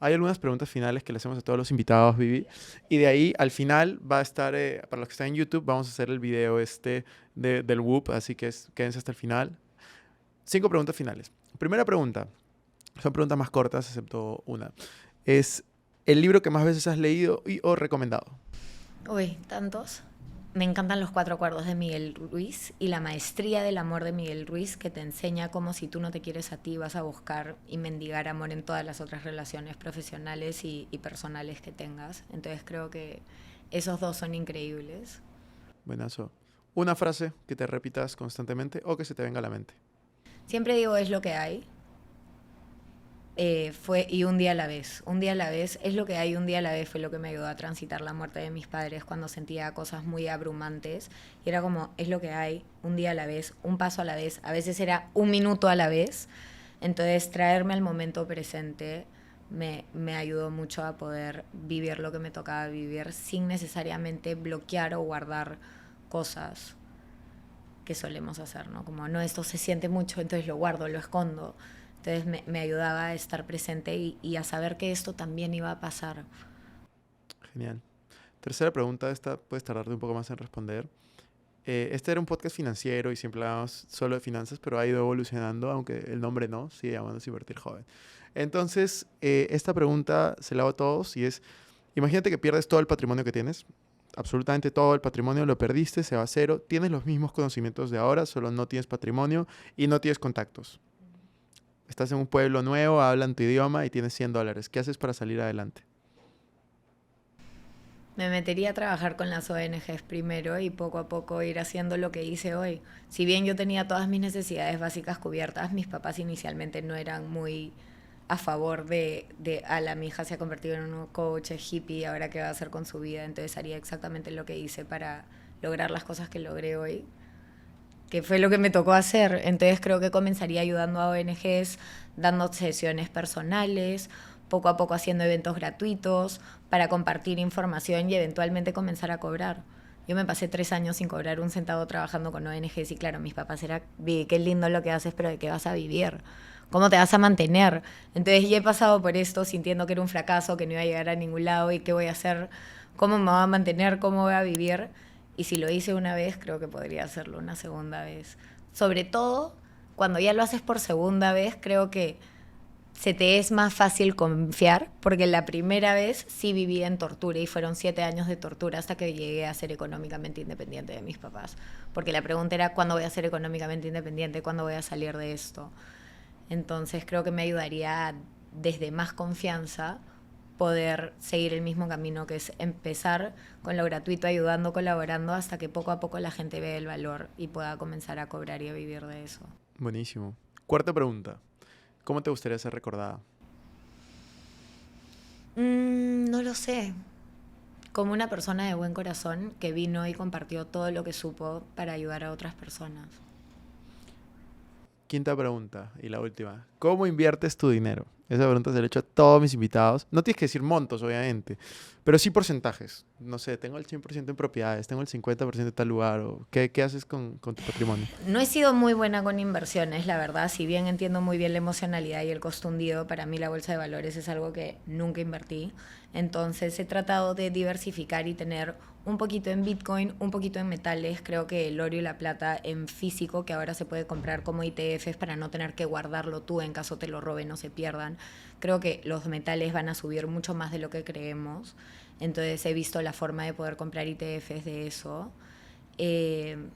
hay algunas preguntas finales que le hacemos a todos los invitados, Vivi. Y de ahí, al final, va a estar, para los que están en YouTube, vamos a hacer el video del WOOP, así que quédense hasta el final. 5 preguntas finales. Primera pregunta. Son preguntas más cortas, excepto una. Es el libro que más veces has leído o recomendado. Uy, tantos. Me encantan los 4 acuerdos de Miguel Ruiz y la maestría del amor de Miguel Ruiz, que te enseña cómo si tú no te quieres a ti, vas a buscar y mendigar amor en todas las otras relaciones profesionales y personales que tengas. Entonces creo que esos 2 son increíbles. Buenazo. Una frase que te repitas constantemente o que se te venga a la mente. Siempre digo, es lo que hay. fue y un día a la vez. Un día a la vez es lo que hay, un día a la vez fue lo que me ayudó a transitar la muerte de mis padres cuando sentía cosas muy abrumantes. Y era como, es lo que hay, un día a la vez, un paso a la vez. A veces era un minuto a la vez. Entonces traerme al momento presente me ayudó mucho a poder vivir lo que me tocaba vivir sin necesariamente bloquear o guardar cosas que solemos hacer, ¿no? Como, no, esto se siente mucho, entonces lo guardo, lo escondo. Entonces me ayudaba a estar presente y a saber que esto también iba a pasar. Genial. Tercera pregunta, esta puedes tardarte un poco más en responder. Este era un podcast financiero y siempre hablamos solo de finanzas, pero ha ido evolucionando, aunque el nombre no, sigue llamándose Invertir Joven. Entonces, esta pregunta se la hago a todos y es, imagínate que pierdes todo el patrimonio que tienes, absolutamente todo el patrimonio lo perdiste, se va a cero, tienes los mismos conocimientos de ahora, solo no tienes patrimonio y no tienes contactos. Estás en un pueblo nuevo, hablan tu idioma y tienes $100. ¿Qué haces para salir adelante? Me metería a trabajar con las ONGs primero y poco a poco ir haciendo lo que hice hoy. Si bien yo tenía todas mis necesidades básicas cubiertas, mis papás inicialmente no eran muy a favor mi hija se ha convertido en un coach hippie, ahora qué va a hacer con su vida. Entonces haría exactamente lo que hice para lograr las cosas que logré hoy, que fue lo que me tocó hacer. Entonces creo que comenzaría ayudando a ONGs, dando sesiones personales, poco a poco haciendo eventos gratuitos para compartir información y eventualmente comenzar a cobrar. Yo me pasé 3 años sin cobrar un centavo trabajando con ONGs y claro, mis papás era, qué lindo lo que haces, pero ¿de qué vas a vivir? ¿Cómo te vas a mantener? Entonces ya he pasado por esto sintiendo que era un fracaso, que no iba a llegar a ningún lado y qué voy a hacer, cómo me voy a mantener, cómo voy a vivir. Y si lo hice una vez, creo que podría hacerlo una segunda vez. Sobre todo, cuando ya lo haces por segunda vez, creo que se te es más fácil confiar, porque la primera vez sí viví en tortura y fueron 7 años de tortura hasta que llegué a ser económicamente independiente de mis papás. Porque la pregunta era, ¿cuándo voy a ser económicamente independiente? ¿Cuándo voy a salir de esto? Entonces creo que me ayudaría desde más confianza poder seguir el mismo camino, que es empezar con lo gratuito, ayudando, colaborando, hasta que poco a poco la gente vea el valor y pueda comenzar a cobrar y a vivir de eso. Buenísimo. Cuarta pregunta. ¿Cómo te gustaría ser recordada? No lo sé. Como una persona de buen corazón que vino y compartió todo lo que supo para ayudar a otras personas. Quinta pregunta y la última. ¿Cómo inviertes tu dinero? Esa pregunta se la he hecho a todos mis invitados. No tienes que decir montos, obviamente, pero sí porcentajes. No sé, tengo el 100% en propiedades, tengo el 50% en tal lugar. O ¿qué haces con tu patrimonio? No he sido muy buena con inversiones, la verdad. Si bien entiendo muy bien la emocionalidad y el costo hundido, para mí la bolsa de valores es algo que nunca invertí. Entonces he tratado de diversificar y tener un poquito en Bitcoin, un poquito en metales. Creo que el oro y la plata en físico, que ahora se puede comprar como ETFs para no tener que guardarlo tú en caso te lo roben o se pierdan. Creo que los metales van a subir mucho más de lo que creemos. Entonces he visto la forma de poder comprar ETFs de eso. En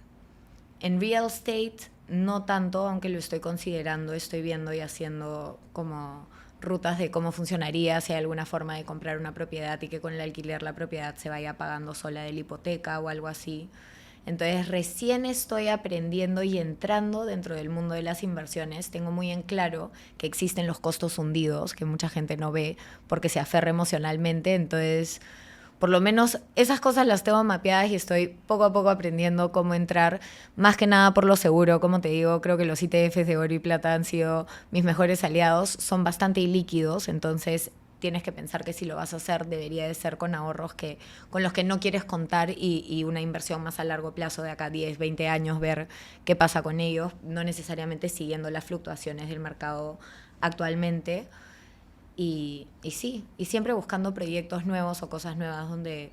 real estate no tanto, aunque lo estoy considerando, estoy viendo y haciendo como rutas de cómo funcionaría, si hay alguna forma de comprar una propiedad y que con el alquiler la propiedad se vaya pagando sola de la hipoteca o algo así. Entonces recién estoy aprendiendo y entrando dentro del mundo de las inversiones. Tengo muy en claro que existen los costos hundidos, que mucha gente no ve porque se aferra emocionalmente. Entonces, por lo menos esas cosas las tengo mapeadas y estoy poco a poco aprendiendo cómo entrar, más que nada por lo seguro. Como te digo, creo que los ETFs de oro y plata han sido mis mejores aliados, son bastante ilíquidos, entonces tienes que pensar que si lo vas a hacer debería de ser con ahorros con los que no quieres contar y una inversión más a largo plazo de acá 10, 20 años, ver qué pasa con ellos, no necesariamente siguiendo las fluctuaciones del mercado actualmente. Y sí, y siempre buscando proyectos nuevos o cosas nuevas donde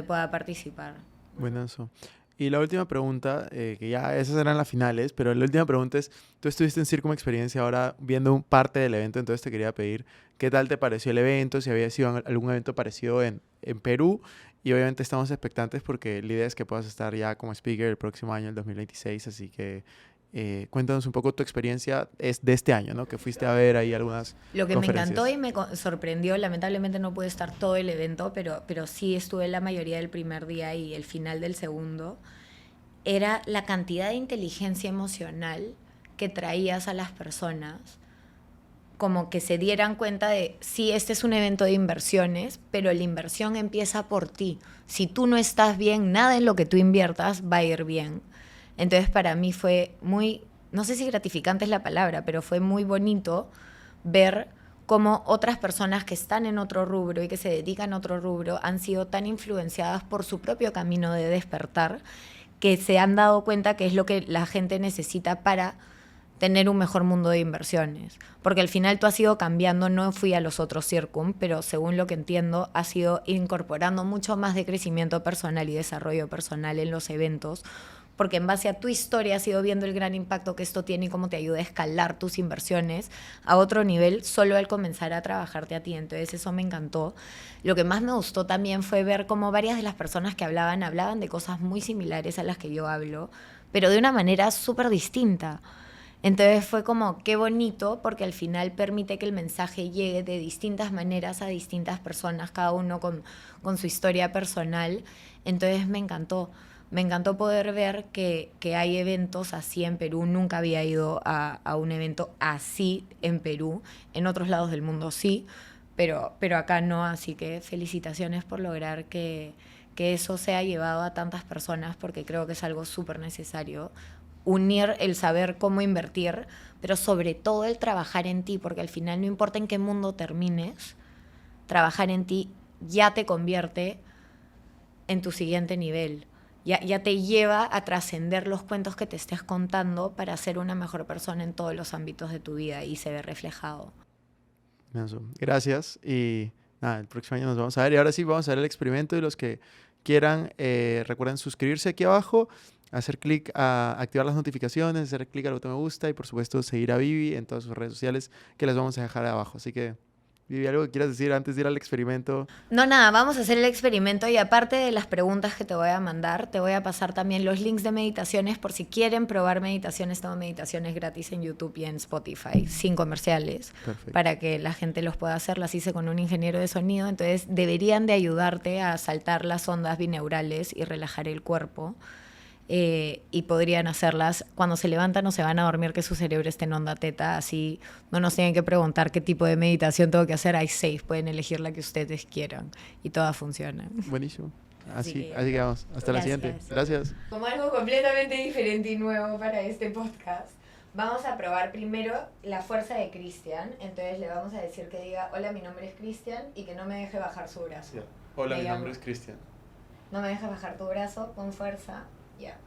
pueda participar. Buenazo. Y la última pregunta, que ya esas eran las finales, pero la última pregunta es, tú estuviste en Circum Experiencia ahora viendo parte del evento, entonces te quería pedir qué tal te pareció el evento, si había sido algún evento parecido en Perú, y obviamente estamos expectantes porque la idea es que puedas estar ya como speaker el próximo año, el 2026, así que cuéntanos un poco tu experiencia es de este año, ¿no? Que fuiste a ver ahí algunas Lo que me encantó conferencias. y me sorprendió, lamentablemente no pude estar todo el evento, pero sí estuve la mayoría del primer día y el final del segundo, era la cantidad de inteligencia emocional que traías a las personas como que se dieran cuenta de, sí, este es un evento de inversiones, pero la inversión empieza por ti. Si tú no estás bien, nada en lo que tú inviertas va a ir bien. Entonces para mí fue muy, no sé si gratificante es la palabra, pero fue muy bonito ver cómo otras personas que están en otro rubro y que se dedican a otro rubro han sido tan influenciadas por su propio camino de despertar que se han dado cuenta que es lo que la gente necesita para tener un mejor mundo de inversiones. Porque al final tú has ido cambiando, no fui a los otros Circum, pero según lo que entiendo, has ido incorporando mucho más de crecimiento personal y desarrollo personal en los eventos, porque en base a tu historia has ido viendo el gran impacto que esto tiene y cómo te ayuda a escalar tus inversiones a otro nivel solo al comenzar a trabajarte a ti. Entonces eso me encantó. Lo que más me gustó también fue ver cómo varias de las personas que hablaban de cosas muy similares a las que yo hablo, pero de una manera súper distinta. Entonces fue como, qué bonito, porque al final permite que el mensaje llegue de distintas maneras a distintas personas, cada uno con su historia personal. Entonces me encantó poder ver que hay eventos así en Perú. Nunca había ido a un evento así en Perú, en otros lados del mundo sí, pero acá no, así que felicitaciones por lograr que eso sea llevado a tantas personas, porque creo que es algo súper necesario unir el saber cómo invertir, pero sobre todo el trabajar en ti, porque al final no importa en qué mundo termines, trabajar en ti ya te convierte en tu siguiente nivel. Ya te lleva a trascender los cuentos que te estés contando para ser una mejor persona en todos los ámbitos de tu vida y se ve reflejado. Eso. Gracias. Y nada, el próximo año nos vamos a ver. Y ahora sí, vamos a ver el experimento. Y los que quieran, recuerden suscribirse aquí abajo, hacer clic a activar las notificaciones, hacer clic al botón me gusta y por supuesto seguir a Vivi en todas sus redes sociales que las vamos a dejar abajo. Así que, Vivi, ¿algo que quieras decir antes de ir al experimento? No, nada, vamos a hacer el experimento y aparte de las preguntas que te voy a mandar, te voy a pasar también los links de meditaciones por si quieren probar meditaciones. Tengo meditaciones gratis en YouTube y en Spotify, sin comerciales, Perfecto. para que la gente los pueda hacer. Las hice con un ingeniero de sonido, entonces deberían de ayudarte a saltar las ondas bineurales y relajar el cuerpo. Y podrían hacerlas cuando se levantan o se van a dormir, que su cerebro esté en onda teta, así no nos tienen que preguntar qué tipo de meditación tengo que hacer. Hay 6, pueden elegir la que ustedes quieran y todas funcionan. Buenísimo. Así Así que vamos. Hasta la siguiente. Gracias. Como algo completamente diferente y nuevo para este podcast, vamos a probar primero la fuerza de Cristian. Entonces le vamos a decir que diga, hola, mi nombre es Cristian, y que no me deje bajar su brazo. Yeah. Hola, mi nombre es Cristian. No me dejes bajar tu brazo, con fuerza. Ya.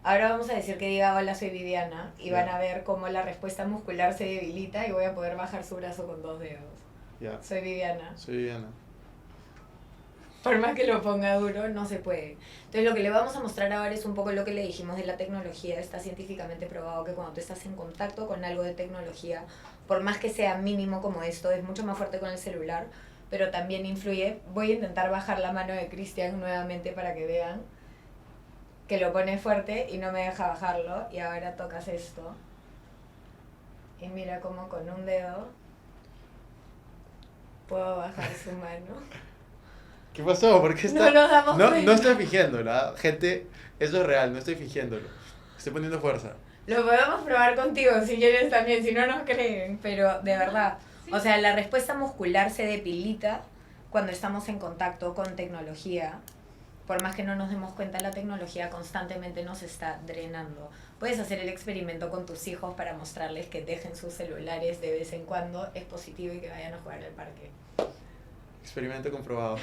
Ahora vamos a decir que diga, hola, soy Viviana, y van a ver cómo la respuesta muscular se debilita y voy a poder bajar su brazo con 2 dedos. Soy Viviana. Soy Viviana. Por más que lo ponga duro, no se puede. Entonces lo que le vamos a mostrar ahora es un poco lo que le dijimos de la tecnología. Está científicamente probado que cuando tú estás en contacto con algo de tecnología, por más que sea mínimo como esto, es mucho más fuerte con el celular, pero también influye. Voy a intentar bajar la mano de Cristian nuevamente para que vean que lo pone fuerte y no me deja bajarlo. Y ahora tocas esto. Y mira cómo con un dedo puedo bajar su mano. ¿Qué pasó? ¿Por qué está? No nos damos cuenta. No estoy fingiéndolo, gente. Eso es real, no estoy fingiéndolo. Estoy poniendo fuerza. Lo podemos probar contigo si quieres también, si no nos creen, pero de verdad. Sí. O sea, la respuesta muscular se debilita cuando estamos en contacto con tecnología. Por más que no nos demos cuenta, la tecnología constantemente nos está drenando. Puedes hacer el experimento con tus hijos para mostrarles que dejen sus celulares de vez en cuando. Es positivo y que vayan a jugar al parque. Experimento comprobado.